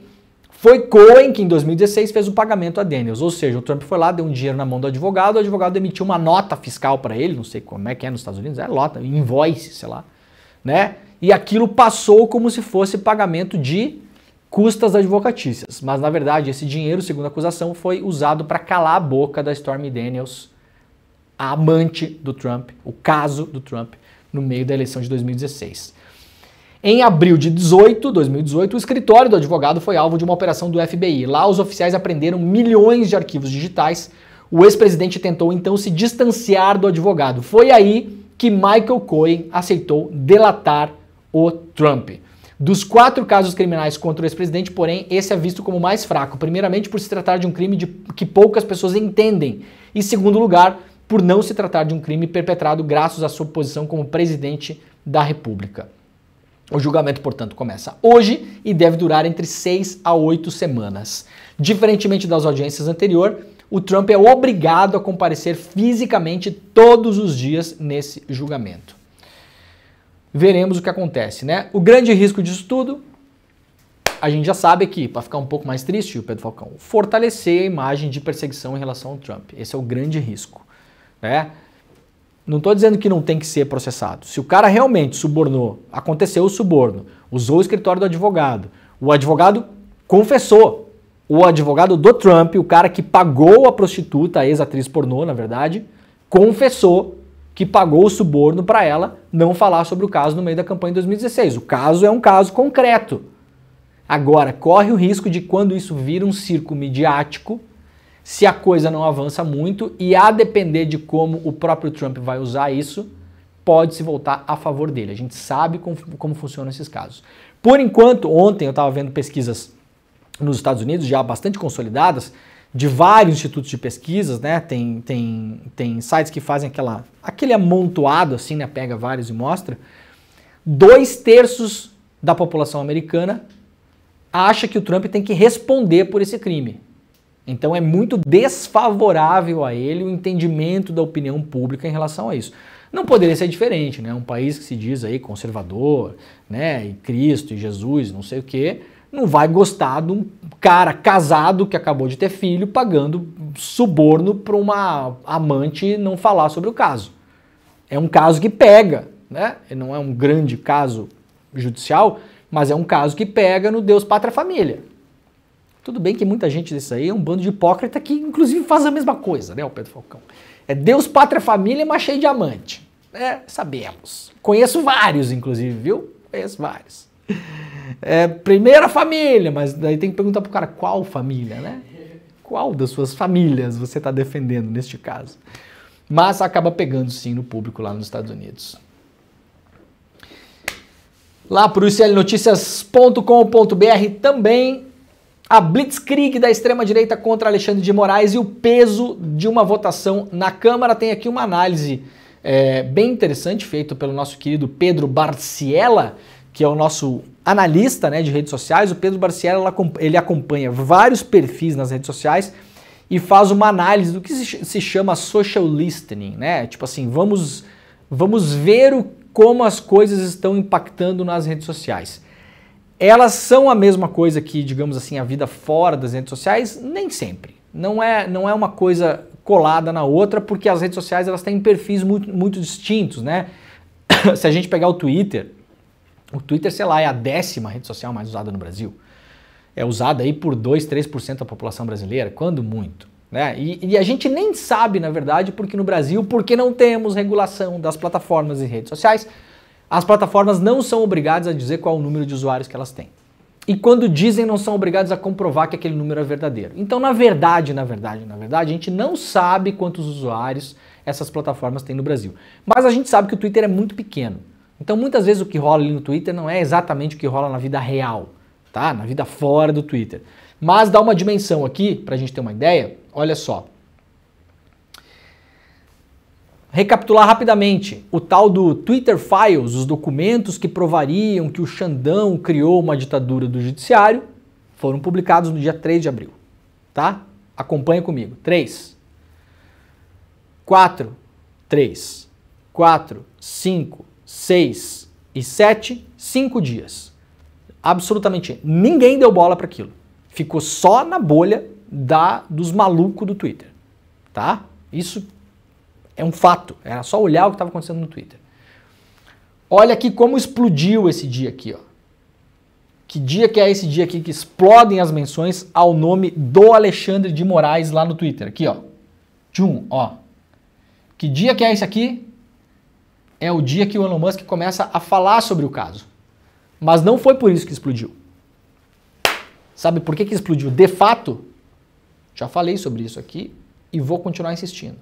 Foi Cohen que em 2016 fez o pagamento a Daniels, ou seja, o Trump foi lá, deu um dinheiro na mão do advogado, o advogado emitiu uma nota fiscal para ele, não sei como é que é nos Estados Unidos, nota, invoice, sei lá, né? E aquilo passou como se fosse pagamento de custas advocatícias, mas na verdade esse dinheiro, segundo a acusação, foi usado para calar a boca da Stormy Daniels, a amante do Trump, o caso do Trump, no meio da eleição de 2016. Em abril de 2018, o escritório do advogado foi alvo de uma operação do FBI. Lá os oficiais apreenderam milhões de arquivos digitais. O ex-presidente tentou então se distanciar do advogado. Foi aí que Michael Cohen aceitou delatar o Trump. Dos 4 casos criminais contra o ex-presidente, porém, esse é visto como mais fraco. Primeiramente, por se tratar de um crime que poucas pessoas entendem. E, em segundo lugar, por não se tratar de um crime perpetrado graças à sua posição como presidente da República. O julgamento, portanto, começa hoje e deve durar entre 6 a 8 semanas. Diferentemente das audiências anteriores, o Trump é obrigado a comparecer fisicamente todos os dias nesse julgamento. Veremos o que acontece, né? O grande risco disso tudo, a gente já sabe aqui, para ficar um pouco mais triste, o Pedro Falcão, fortalecer a imagem de perseguição em relação ao Trump. Esse é o grande risco, né? Não estou dizendo que não tem que ser processado. Se o cara realmente subornou, aconteceu o suborno, usou o escritório do advogado, o advogado confessou, o advogado do Trump, o cara que pagou a prostituta, a ex-atriz pornô, na verdade, confessou que pagou o suborno para ela não falar sobre o caso no meio da campanha de 2016. O caso é um caso concreto. Agora, corre o risco de quando isso vira um circo midiático, se a coisa não avança muito e a depender de como o próprio Trump vai usar isso, pode se voltar a favor dele. A gente sabe como funcionam esses casos. Por enquanto, ontem eu estava vendo pesquisas nos Estados Unidos já bastante consolidadas, de vários institutos de pesquisas, né? Tem sites que fazem aquele amontoado assim, né? Pega vários e mostra. 2/3 da população americana acha que o Trump tem que responder por esse crime. Então é muito desfavorável a ele o entendimento da opinião pública em relação a isso. Não poderia ser diferente, né? Um país que se diz aí conservador, né? E Cristo e Jesus, não sei o quê, não vai gostar de um cara casado que acabou de ter filho pagando suborno para uma amante não falar sobre o caso. É um caso que pega, né? Não é um grande caso judicial, mas é um caso que pega no Deus, Pátria, Família. Tudo bem que muita gente disso aí é um bando de hipócrita que inclusive faz a mesma coisa, né, o Pedro Falcão? É Deus, pátria, família, mas cheio de diamante. Sabemos. Conheço vários, inclusive, viu? Conheço vários. Primeira família, mas daí tem que perguntar pro cara qual família, né? Qual das suas famílias você está defendendo neste caso? Mas acaba pegando sim no público lá nos Estados Unidos. Lá para o iclnoticias.com.br também a blitzkrieg da extrema-direita contra Alexandre de Moraes e o peso de uma votação na Câmara. Tem aqui uma análise bem interessante feita pelo nosso querido Pedro Barciela, que é o nosso analista, né, de redes sociais. O Pedro Barciela ele acompanha vários perfis nas redes sociais e faz uma análise do que se chama social listening, né? Tipo assim, vamos ver como as coisas estão impactando nas redes sociais. Elas são a mesma coisa que, digamos assim, a vida fora das redes sociais? Nem sempre. Não é uma coisa colada na outra, porque as redes sociais elas têm perfis muito distintos, né? Se a gente pegar o Twitter, sei lá, é a 10ª rede social mais usada no Brasil. É usada aí por 2, 3% da população brasileira, quando muito, né? E a gente nem sabe, na verdade, porque no Brasil, porque não temos regulação das plataformas e redes sociais, as plataformas não são obrigadas a dizer qual é o número de usuários que elas têm. E quando dizem, não são obrigados a comprovar que aquele número é verdadeiro. Então, na verdade, a gente não sabe quantos usuários essas plataformas têm no Brasil. Mas a gente sabe que o Twitter é muito pequeno. Então, muitas vezes o que rola ali no Twitter não é exatamente o que rola na vida real, tá? Na vida fora do Twitter. Mas dá uma dimensão aqui, pra gente ter uma ideia, olha só. Recapitular rapidamente, o tal do Twitter Files, os documentos que provariam que o Xandão criou uma ditadura do judiciário, foram publicados no dia 3 de abril, tá? Acompanha comigo. 3, 4, 5, 6 e 7, 5 dias. Absolutamente ninguém deu bola para aquilo. Ficou só na bolha dos malucos do Twitter, tá? Isso é um fato, era só olhar o que estava acontecendo no Twitter. Olha aqui como explodiu esse dia aqui, ó. Que dia que é esse dia aqui que explodem as menções ao nome do Alexandre de Moraes lá no Twitter? Aqui, ó. Tchum, ó. Que dia que é esse aqui? É o dia que o Elon Musk começa a falar sobre o caso. Mas não foi por isso que explodiu. Sabe por que explodiu? De fato, já falei sobre isso aqui e vou continuar insistindo.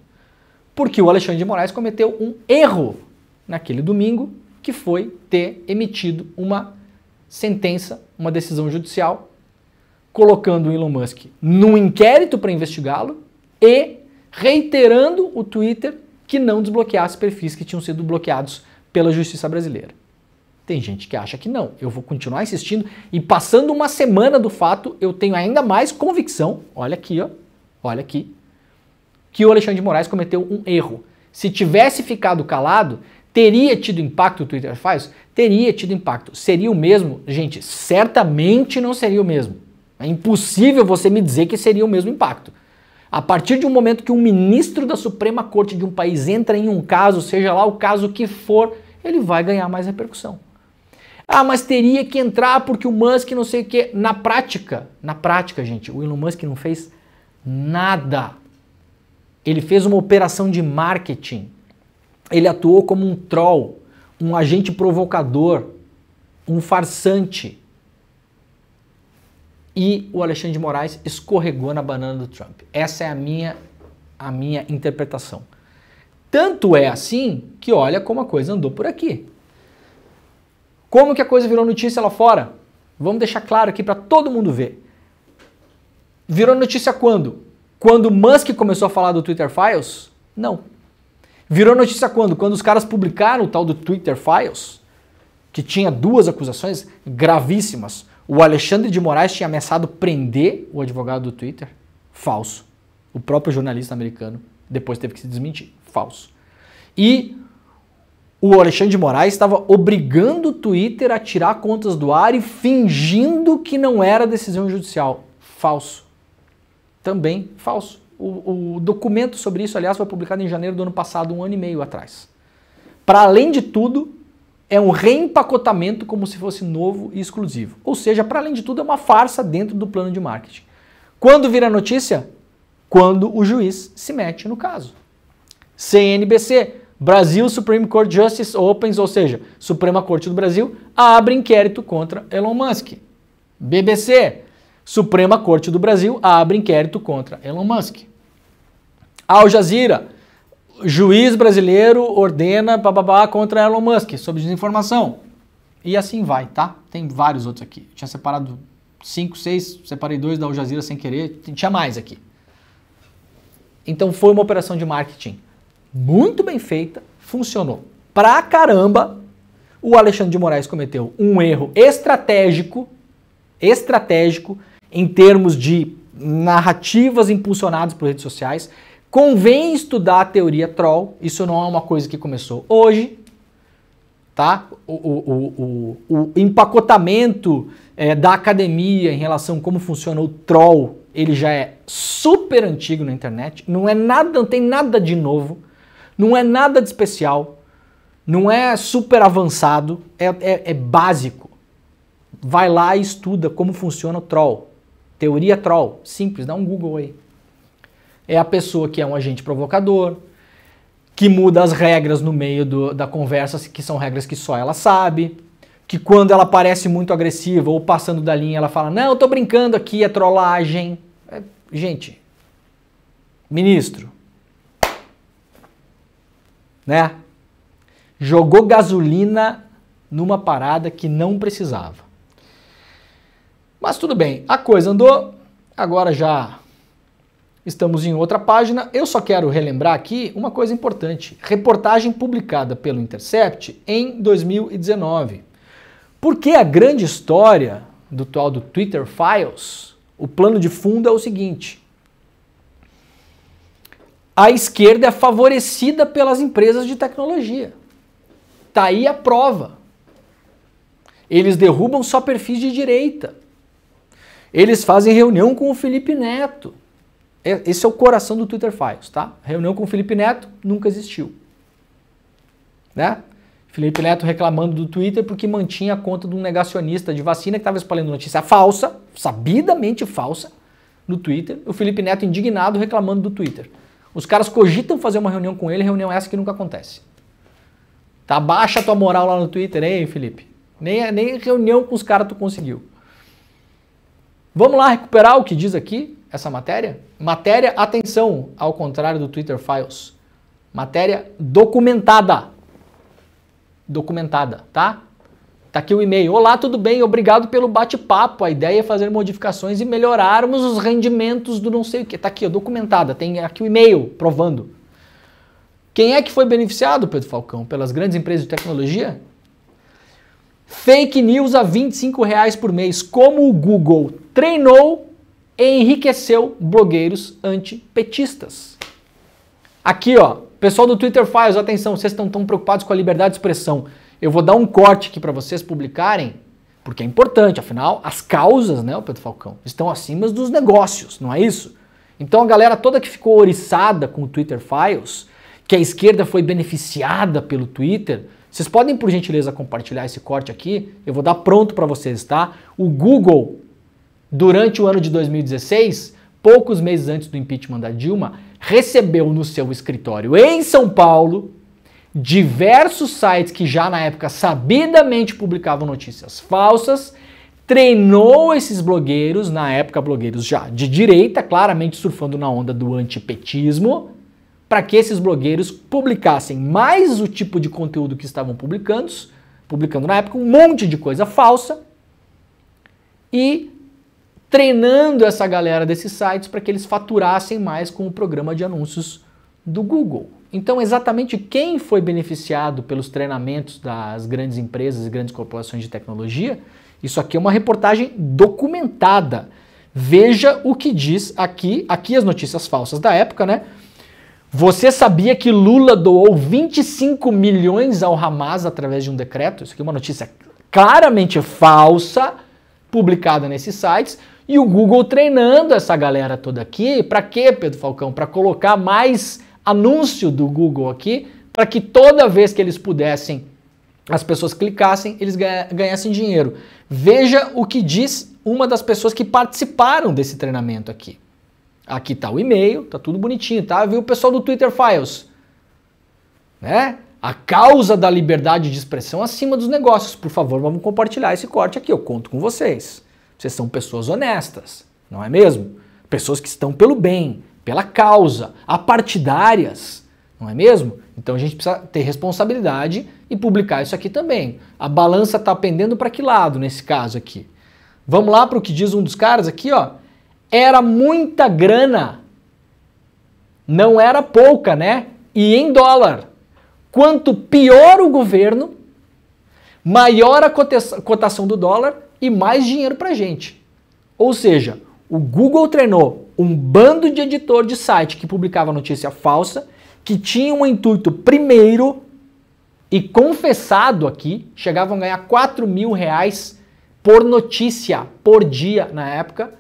Porque o Alexandre de Moraes cometeu um erro naquele domingo, que foi ter emitido uma sentença, uma decisão judicial, colocando o Elon Musk num inquérito para investigá-lo e reiterando o Twitter que não desbloqueasse perfis que tinham sido bloqueados pela justiça brasileira. Tem gente que acha que não. Eu vou continuar insistindo e passando uma semana do fato, eu tenho ainda mais convicção, olha aqui, ó, olha aqui, que o Alexandre de Moraes cometeu um erro. Se tivesse ficado calado, teria tido impacto o Twitter Files? Teria tido impacto. Seria o mesmo? Gente, certamente não seria o mesmo. É impossível você me dizer que seria o mesmo impacto. A partir de um momento que um ministro da Suprema Corte de um país entra em um caso, seja lá o caso que for, ele vai ganhar mais repercussão. Ah, mas teria que entrar porque o Musk não sei o que. Na prática, gente, o Elon Musk não fez nada. Ele fez uma operação de marketing. Ele atuou como um troll, um agente provocador, um farsante. E o Alexandre de Moraes escorregou na banana do Trump. Essa é a minha interpretação. Tanto é assim que olha como a coisa andou por aqui. Como que a coisa virou notícia lá fora? Vamos deixar claro aqui para todo mundo ver. Virou notícia quando? Quando o Musk começou a falar do Twitter Files? Não. Virou notícia quando? Quando os caras publicaram o tal do Twitter Files, que tinha 2 acusações gravíssimas. O Alexandre de Moraes tinha ameaçado prender o advogado do Twitter. Falso. O próprio jornalista americano depois teve que se desmentir. Falso. E o Alexandre de Moraes estava obrigando o Twitter a tirar contas do ar e fingindo que não era decisão judicial. Falso. Também falso. O documento sobre isso, aliás, foi publicado em janeiro do ano passado, 1 ano e meio atrás. Para além de tudo, é um reempacotamento como se fosse novo e exclusivo. Ou seja, para além de tudo, é uma farsa dentro do plano de marketing. Quando vira notícia? Quando o juiz se mete no caso. CNBC, Brasil Supreme Court Justice opens, ou seja, Suprema Corte do Brasil, abre inquérito contra Elon Musk. BBC, Suprema Corte do Brasil, abre inquérito contra Elon Musk. Al Jazeera, juiz brasileiro ordena contra Elon Musk, sobre desinformação. E assim vai, tá? Tem vários outros aqui. Tinha separado 5, 6, separei 2 da Al Jazeera sem querer, tinha mais aqui. Então foi uma operação de marketing muito bem feita, funcionou pra caramba. O Alexandre de Moraes cometeu um erro estratégico em termos de narrativas impulsionadas por redes sociais. Convém estudar a teoria troll, isso não é uma coisa que começou hoje, tá? O empacotamento da academia em relação a como funciona o troll, ele já é super antigo na internet, não tem nada de novo, não é nada de especial, não é super avançado, é básico. Vai lá e estuda como funciona o troll. Teoria troll, simples, dá um Google aí. É a pessoa que é um agente provocador, que muda as regras no meio da conversa, que são regras que só ela sabe, que quando ela parece muito agressiva ou passando da linha, ela fala, não, eu tô brincando aqui, é trollagem. Gente, ministro, né? Jogou gasolina numa parada que não precisava. Mas tudo bem, a coisa andou, agora já estamos em outra página. Eu só quero relembrar aqui uma coisa importante. Reportagem publicada pelo Intercept em 2019. Porque a grande história do tal do Twitter Files, o plano de fundo é o seguinte. A esquerda é favorecida pelas empresas de tecnologia. Tá aí a prova. Eles derrubam só perfis de direita. Eles fazem reunião com o Felipe Neto. Esse é o coração do Twitter Files, tá? Reunião com o Felipe Neto nunca existiu. Né? Felipe Neto reclamando do Twitter porque mantinha a conta de um negacionista de vacina que estava espalhando notícia falsa, sabidamente falsa, no Twitter. O Felipe Neto indignado reclamando do Twitter. Os caras cogitam fazer uma reunião com ele, reunião essa que nunca acontece. Tá, baixa a tua moral lá no Twitter, hein, Felipe? Nem reunião com os caras tu conseguiu. Vamos lá recuperar o que diz aqui, essa matéria? Matéria, atenção, ao contrário do Twitter Files. Matéria documentada. Documentada, tá? Tá aqui o e-mail. Olá, tudo bem? Obrigado pelo bate-papo. A ideia é fazer modificações e melhorarmos os rendimentos do não sei o que. Tá aqui, ó, documentada. Tem aqui o e-mail provando. Quem é que foi beneficiado, Pedro Falcão? Pelas grandes empresas de tecnologia? Fake news a R$25 por mês. Como o Google treinou e enriqueceu blogueiros antipetistas. Aqui, ó, pessoal do Twitter Files, atenção, vocês estão tão preocupados com a liberdade de expressão. Eu vou dar um corte aqui para vocês publicarem, porque é importante, afinal, as causas, né, o Pedro Falcão, estão acima dos negócios, não é isso? Então a galera toda que ficou oriçada com o Twitter Files, que a esquerda foi beneficiada pelo Twitter, vocês podem, por gentileza, compartilhar esse corte aqui, eu vou dar pronto para vocês, tá? O Google, durante o ano de 2016, poucos meses antes do impeachment da Dilma, recebeu no seu escritório em São Paulo diversos sites que já na época sabidamente publicavam notícias falsas, treinou esses blogueiros, na época blogueiros já de direita, claramente surfando na onda do antipetismo, para que esses blogueiros publicassem mais o tipo de conteúdo que estavam publicando na época, um monte de coisa falsa, e treinando essa galera desses sites para que eles faturassem mais com o programa de anúncios do Google. Então, exatamente quem foi beneficiado pelos treinamentos das grandes empresas e grandes corporações de tecnologia? Isso aqui é uma reportagem documentada. Veja o que diz aqui as notícias falsas da época, né? Você sabia que Lula doou 25 milhões ao Hamas através de um decreto? Isso aqui é uma notícia claramente falsa, publicada nesses sites, e o Google treinando essa galera toda aqui. Para quê, Pedro Falcão? Para colocar mais anúncio do Google aqui, para que toda vez que eles pudessem, as pessoas clicassem, eles ganhassem dinheiro. Veja o que diz uma das pessoas que participaram desse treinamento aqui. Aqui está o e-mail, tá tudo bonitinho, tá? Viu o pessoal do Twitter Files, né? A causa da liberdade de expressão acima dos negócios. Por favor, vamos compartilhar esse corte aqui, eu conto com vocês. Vocês são pessoas honestas, não é mesmo? Pessoas que estão pelo bem, pela causa, apartidárias, não é mesmo? Então a gente precisa ter responsabilidade e publicar isso aqui também. A balança está pendendo para que lado nesse caso aqui? Vamos lá para o que diz um dos caras aqui, ó. Era muita grana, não era pouca, né? E em dólar. Quanto pior o governo, maior a cotação do dólar e mais dinheiro pra gente. Ou seja, o Google treinou um bando de editor de site que publicava notícia falsa, que tinha um intuito primeiro e confessado aqui, chegavam a ganhar R$4.000 por notícia, por dia na época.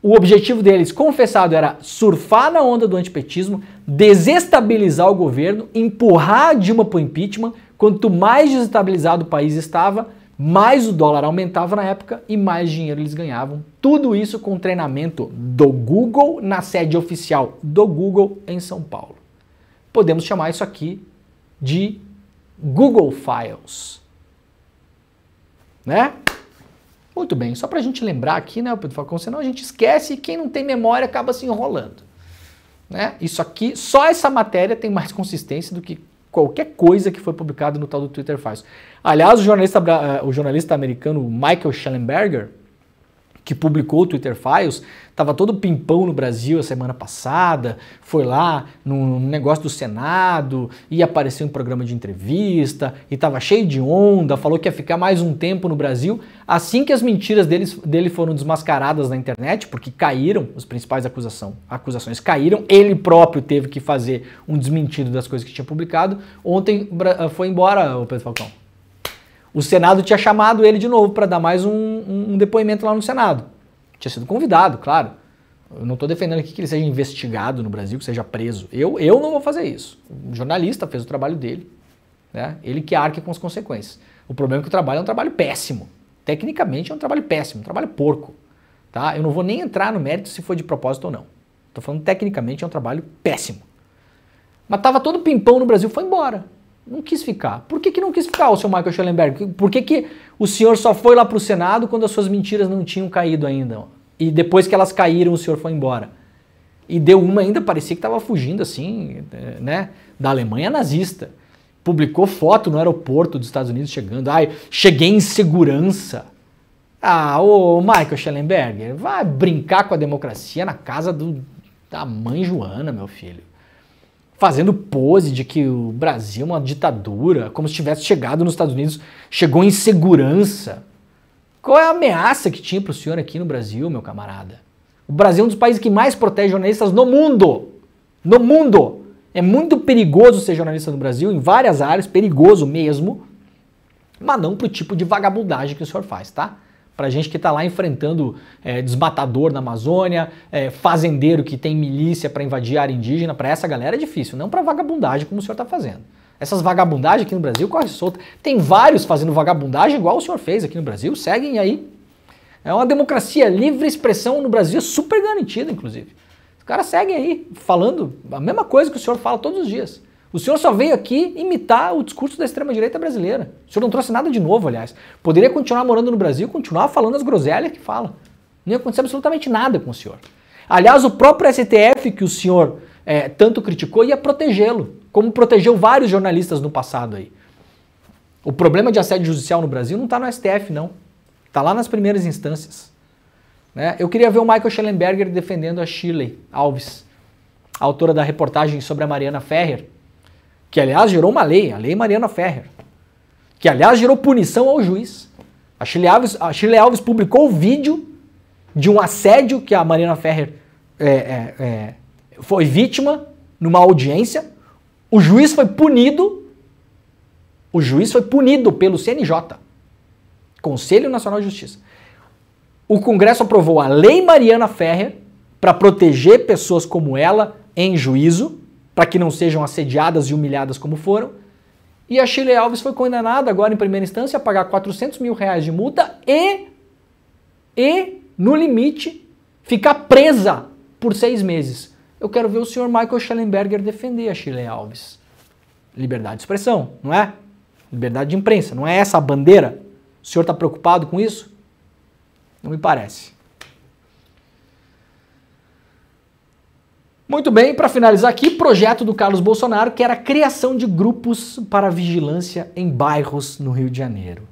O objetivo deles, confessado, era surfar na onda do antipetismo, desestabilizar o governo, empurrar a Dilma para o impeachment. Quanto mais desestabilizado o país estava, mais o dólar aumentava na época e mais dinheiro eles ganhavam. Tudo isso com treinamento do Google na sede oficial do Google em São Paulo. Podemos chamar isso aqui de Google Files. Né? Muito bem, só para a gente lembrar aqui, né, Pedro Falcão, senão a gente esquece e quem não tem memória acaba se enrolando. Né? Isso aqui, só essa matéria tem mais consistência do que qualquer coisa que foi publicada no tal do Twitter Files. Aliás, o jornalista americano Michael Shellenberger, que publicou o Twitter Files, estava todo pimpão no Brasil a semana passada, foi lá no negócio do Senado, ia aparecer em programa de entrevista, e estava cheio de onda, falou que ia ficar mais um tempo no Brasil. Assim que as mentiras dele foram desmascaradas na internet, porque caíram, as principais acusações caíram, ele próprio teve que fazer um desmentido das coisas que tinha publicado. Ontem foi embora o Pedro Falcão. O Senado tinha chamado ele de novo para dar mais um depoimento lá no Senado. Tinha sido convidado, claro. Eu não estou defendendo aqui que ele seja investigado no Brasil, que seja preso. Eu não vou fazer isso. O jornalista fez o trabalho dele. Né? Ele que arque com as consequências. O problema é que o trabalho é um trabalho péssimo. Tecnicamente é um trabalho péssimo, um trabalho porco. Tá? Eu não vou nem entrar no mérito se foi de propósito ou não. Estou falando tecnicamente é um trabalho péssimo. Mas estava todo pimpão no Brasil, foi embora. Não quis ficar. Por que não quis ficar, o seu Michael Shellenberg? Por que o senhor só foi lá para o Senado quando as suas mentiras não tinham caído ainda? E depois que elas caíram, o senhor foi embora? E deu uma ainda, parecia que estava fugindo assim, né, da Alemanha nazista. Publicou foto no aeroporto dos Estados Unidos chegando. Ai, cheguei em segurança. Ah, ô Michael Shellenberg, vai brincar com a democracia na casa da mãe Joana, meu filho. Fazendo pose de que o Brasil é uma ditadura, como se tivesse chegado nos Estados Unidos, chegou em segurança. Qual é a ameaça que tinha para o senhor aqui no Brasil, meu camarada? O Brasil é um dos países que mais protege jornalistas no mundo. No mundo! É muito perigoso ser jornalista no Brasil, em várias áreas, perigoso mesmo, mas não pro tipo de vagabundagem que o senhor faz, tá? Pra gente que tá lá enfrentando desmatador na Amazônia, fazendeiro que tem milícia para invadir a área indígena, para essa galera é difícil, não para vagabundagem como o senhor tá fazendo. Essas vagabundagens aqui no Brasil corre solta. Tem vários fazendo vagabundagem igual o senhor fez aqui no Brasil, seguem aí. É uma democracia, livre expressão no Brasil é super garantida, inclusive. Os caras seguem aí, falando a mesma coisa que o senhor fala todos os dias. O senhor só veio aqui imitar o discurso da extrema-direita brasileira. O senhor não trouxe nada de novo, aliás. Poderia continuar morando no Brasil, continuar falando as groselhas que fala. Não ia acontecer absolutamente nada com o senhor. Aliás, o próprio STF, que o senhor tanto criticou, ia protegê-lo, como protegeu vários jornalistas no passado aí. O problema de assédio judicial no Brasil não está no STF, não. Está lá nas primeiras instâncias. Né? Eu queria ver o Michael Shellenberger defendendo a Shirley Alves, a autora da reportagem sobre a Mariana Ferrer, que aliás gerou uma lei, a Lei Mariana Ferrer, que aliás gerou punição ao juiz. A Shirley Alves publicou o vídeo de um assédio que a Mariana Ferrer foi vítima numa audiência. O juiz foi punido pelo CNJ, Conselho Nacional de Justiça. O Congresso aprovou a Lei Mariana Ferrer para proteger pessoas como ela em juízo, para que não sejam assediadas e humilhadas como foram. E a Shirley Alves foi condenada agora em primeira instância a pagar R$400 mil de multa e e, no limite, ficar presa por 6 meses. Eu quero ver o senhor Michael Schellenberger defender a Shirley Alves. Liberdade de expressão, não é? Liberdade de imprensa, não é essa a bandeira? O senhor está preocupado com isso? Não me parece. Muito bem, para finalizar aqui, projeto do Carlos Bolsonaro, que era a criação de grupos para vigilância em bairros no Rio de Janeiro.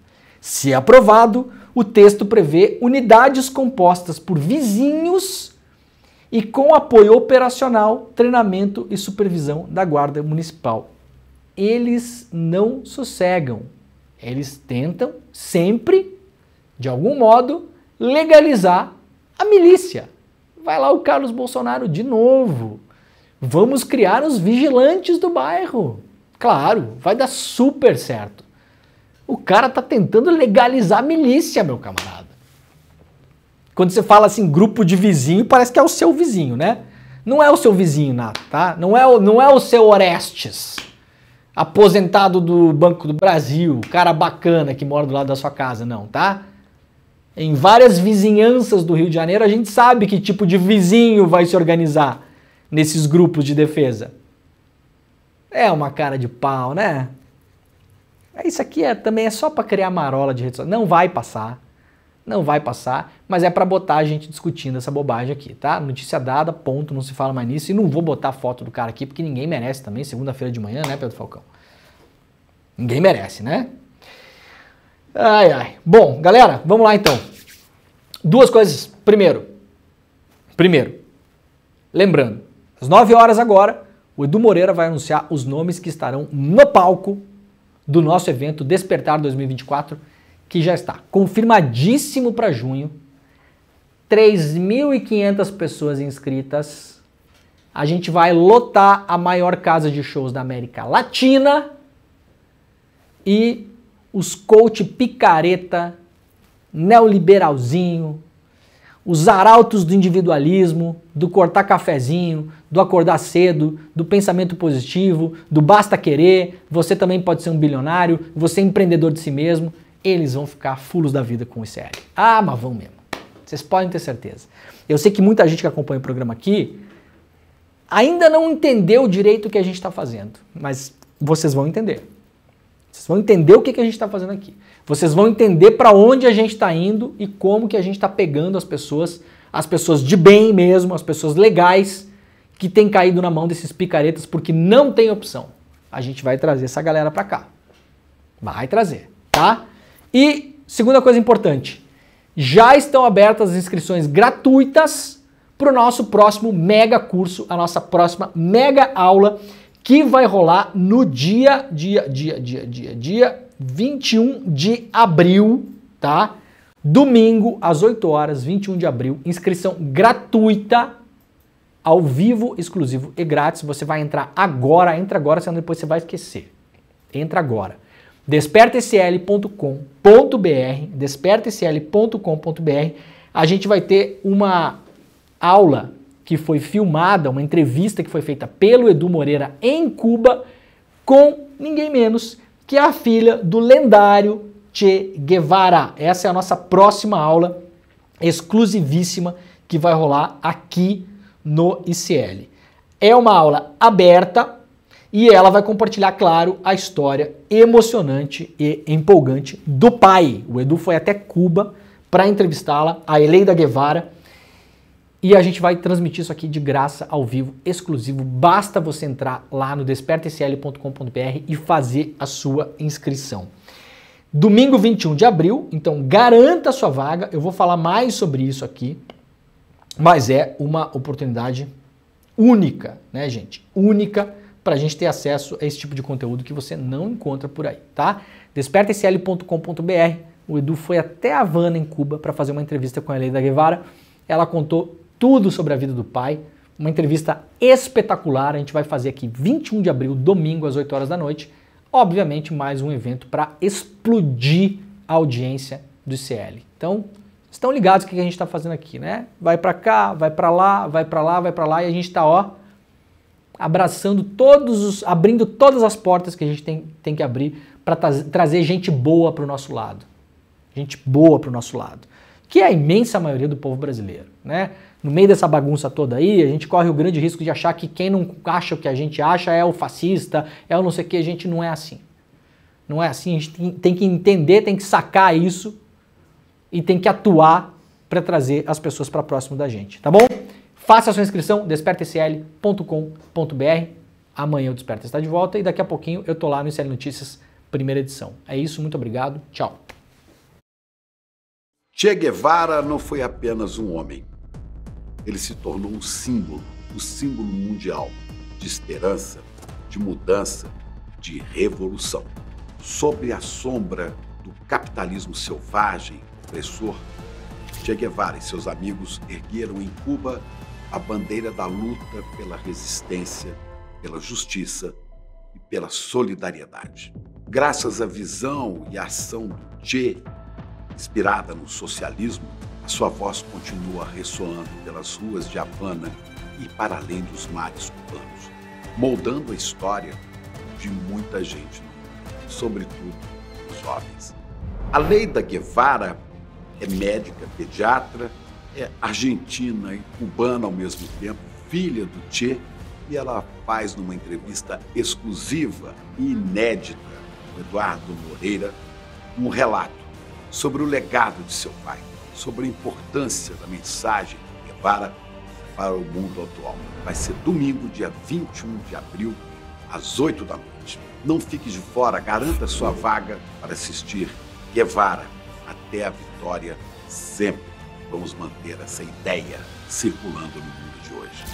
Se aprovado, o texto prevê unidades compostas por vizinhos e com apoio operacional, treinamento e supervisão da Guarda Municipal. Eles não sossegam. Eles tentam sempre, de algum modo, legalizar a milícia. Vai lá o Carlos Bolsonaro de novo. Vamos criar os vigilantes do bairro. Claro, vai dar super certo. O cara tá tentando legalizar a milícia, meu camarada. Quando você fala assim, grupo de vizinho, parece que é o seu vizinho, né? Não é o seu vizinho, Nato, tá? Não é o seu Orestes, aposentado do Banco do Brasil, cara bacana que mora do lado da sua casa, não, tá? Em várias vizinhanças do Rio de Janeiro, a gente sabe que tipo de vizinho vai se organizar nesses grupos de defesa. É uma cara de pau, né? Isso aqui também é só para criar marola de rede social. Não vai passar, mas é para botar a gente discutindo essa bobagem aqui, tá? Notícia dada, ponto, não se fala mais nisso. E não vou botar foto do cara aqui, porque ninguém merece também, segunda-feira de manhã, né, Pedro Falcão? Ninguém merece, né? Ai, ai. Bom, galera, vamos lá então. 2 coisas. Primeiro, lembrando, às 9 horas agora, o Edu Moreira vai anunciar os nomes que estarão no palco do nosso evento Despertar 2024, que já está confirmadíssimo para junho. 3.500 pessoas inscritas. A gente vai lotar a maior casa de shows da América Latina e os coach picareta, neoliberalzinho, os arautos do individualismo, do cortar cafezinho, do acordar cedo, do pensamento positivo, do basta querer, você também pode ser um bilionário, você é empreendedor de si mesmo, eles vão ficar fulos da vida com o ICL. Ah, mas vão mesmo. Vocês podem ter certeza. Eu sei que muita gente que acompanha o programa aqui ainda não entendeu direito o que a gente está fazendo, mas vocês vão entender. Vocês vão entender o que a gente está fazendo aqui. Vocês vão entender para onde a gente está indo e como que a gente está pegando as pessoas de bem mesmo, as pessoas legais que têm caído na mão desses picaretas porque não tem opção. A gente vai trazer essa galera para cá. Vai trazer, tá? E segunda coisa importante, já estão abertas as inscrições gratuitas para o nosso próximo mega curso, a nossa próxima mega aula, que vai rolar no dia 21 de abril, tá? Domingo, às 8 horas, 21 de abril, inscrição gratuita, ao vivo, exclusivo e grátis. Você vai entrar agora, entra agora, senão depois você vai esquecer. Entra agora. despertasl.com.br, a gente vai ter uma aula que foi filmada, uma entrevista que foi feita pelo Edu Moreira em Cuba com ninguém menos que a filha do lendário Che Guevara. Essa é a nossa próxima aula exclusivíssima que vai rolar aqui no ICL. É uma aula aberta e ela vai compartilhar, claro, a história emocionante e empolgante do pai. O Edu foi até Cuba para entrevistá-la, a Eleida Guevara, e a gente vai transmitir isso aqui de graça, ao vivo, exclusivo. Basta você entrar lá no despertasl.com.br e fazer a sua inscrição. Domingo 21 de abril, então garanta a sua vaga. Eu vou falar mais sobre isso aqui, mas é uma oportunidade única, né, gente? Única para a gente ter acesso a esse tipo de conteúdo que você não encontra por aí, tá? despertasl.com.br. O Edu foi até a Havana, em Cuba, para fazer uma entrevista com a Eleida Guevara. Ela contou tudo sobre a vida do pai, uma entrevista espetacular. A gente vai fazer aqui 21 de abril, domingo, às 8 horas da noite. Obviamente, mais um evento para explodir a audiência do ICL. Então, estão ligados o que a gente está fazendo aqui, né? Vai para cá, vai para lá, vai para lá, vai para lá, e a gente está, ó, abraçando abrindo todas as portas que a gente tem que abrir para trazer gente boa para o nosso lado. Gente boa para o nosso lado. que é a imensa maioria do povo brasileiro, né? No meio dessa bagunça toda aí, a gente corre o grande risco de achar que quem não acha o que a gente acha é o fascista, é o não sei o que, a gente não é assim. Não é assim, a gente tem que entender, tem que sacar isso e tem que atuar para trazer as pessoas para próximo da gente, tá bom? Faça a sua inscrição, despertacl.com.br. Amanhã o Desperta está de volta e daqui a pouquinho eu tô lá no ICL Notícias, primeira edição. É isso, muito obrigado, tchau. Che Guevara não foi apenas um homem. Ele se tornou um símbolo mundial de esperança, de mudança, de revolução. Sob a sombra do capitalismo selvagem, opressor, Che Guevara e seus amigos ergueram em Cuba a bandeira da luta pela resistência, pela justiça e pela solidariedade. Graças à visão e à ação do Che, inspirada no socialismo, a sua voz continua ressoando pelas ruas de Havana e para além dos mares cubanos, moldando a história de muita gente no mundo, sobretudo os jovens. A Leida Guevara é médica, pediatra, é argentina e cubana ao mesmo tempo, filha do Che, e ela faz numa entrevista exclusiva e inédita com Eduardo Moreira um relato sobre o legado de seu pai, sobre a importância da mensagem de Guevara para o mundo atual. Vai ser domingo, dia 21 de abril, às 8 da noite. Não fique de fora, garanta sua vaga para assistir Guevara até a vitória sempre. Vamos manter essa ideia circulando no mundo de hoje.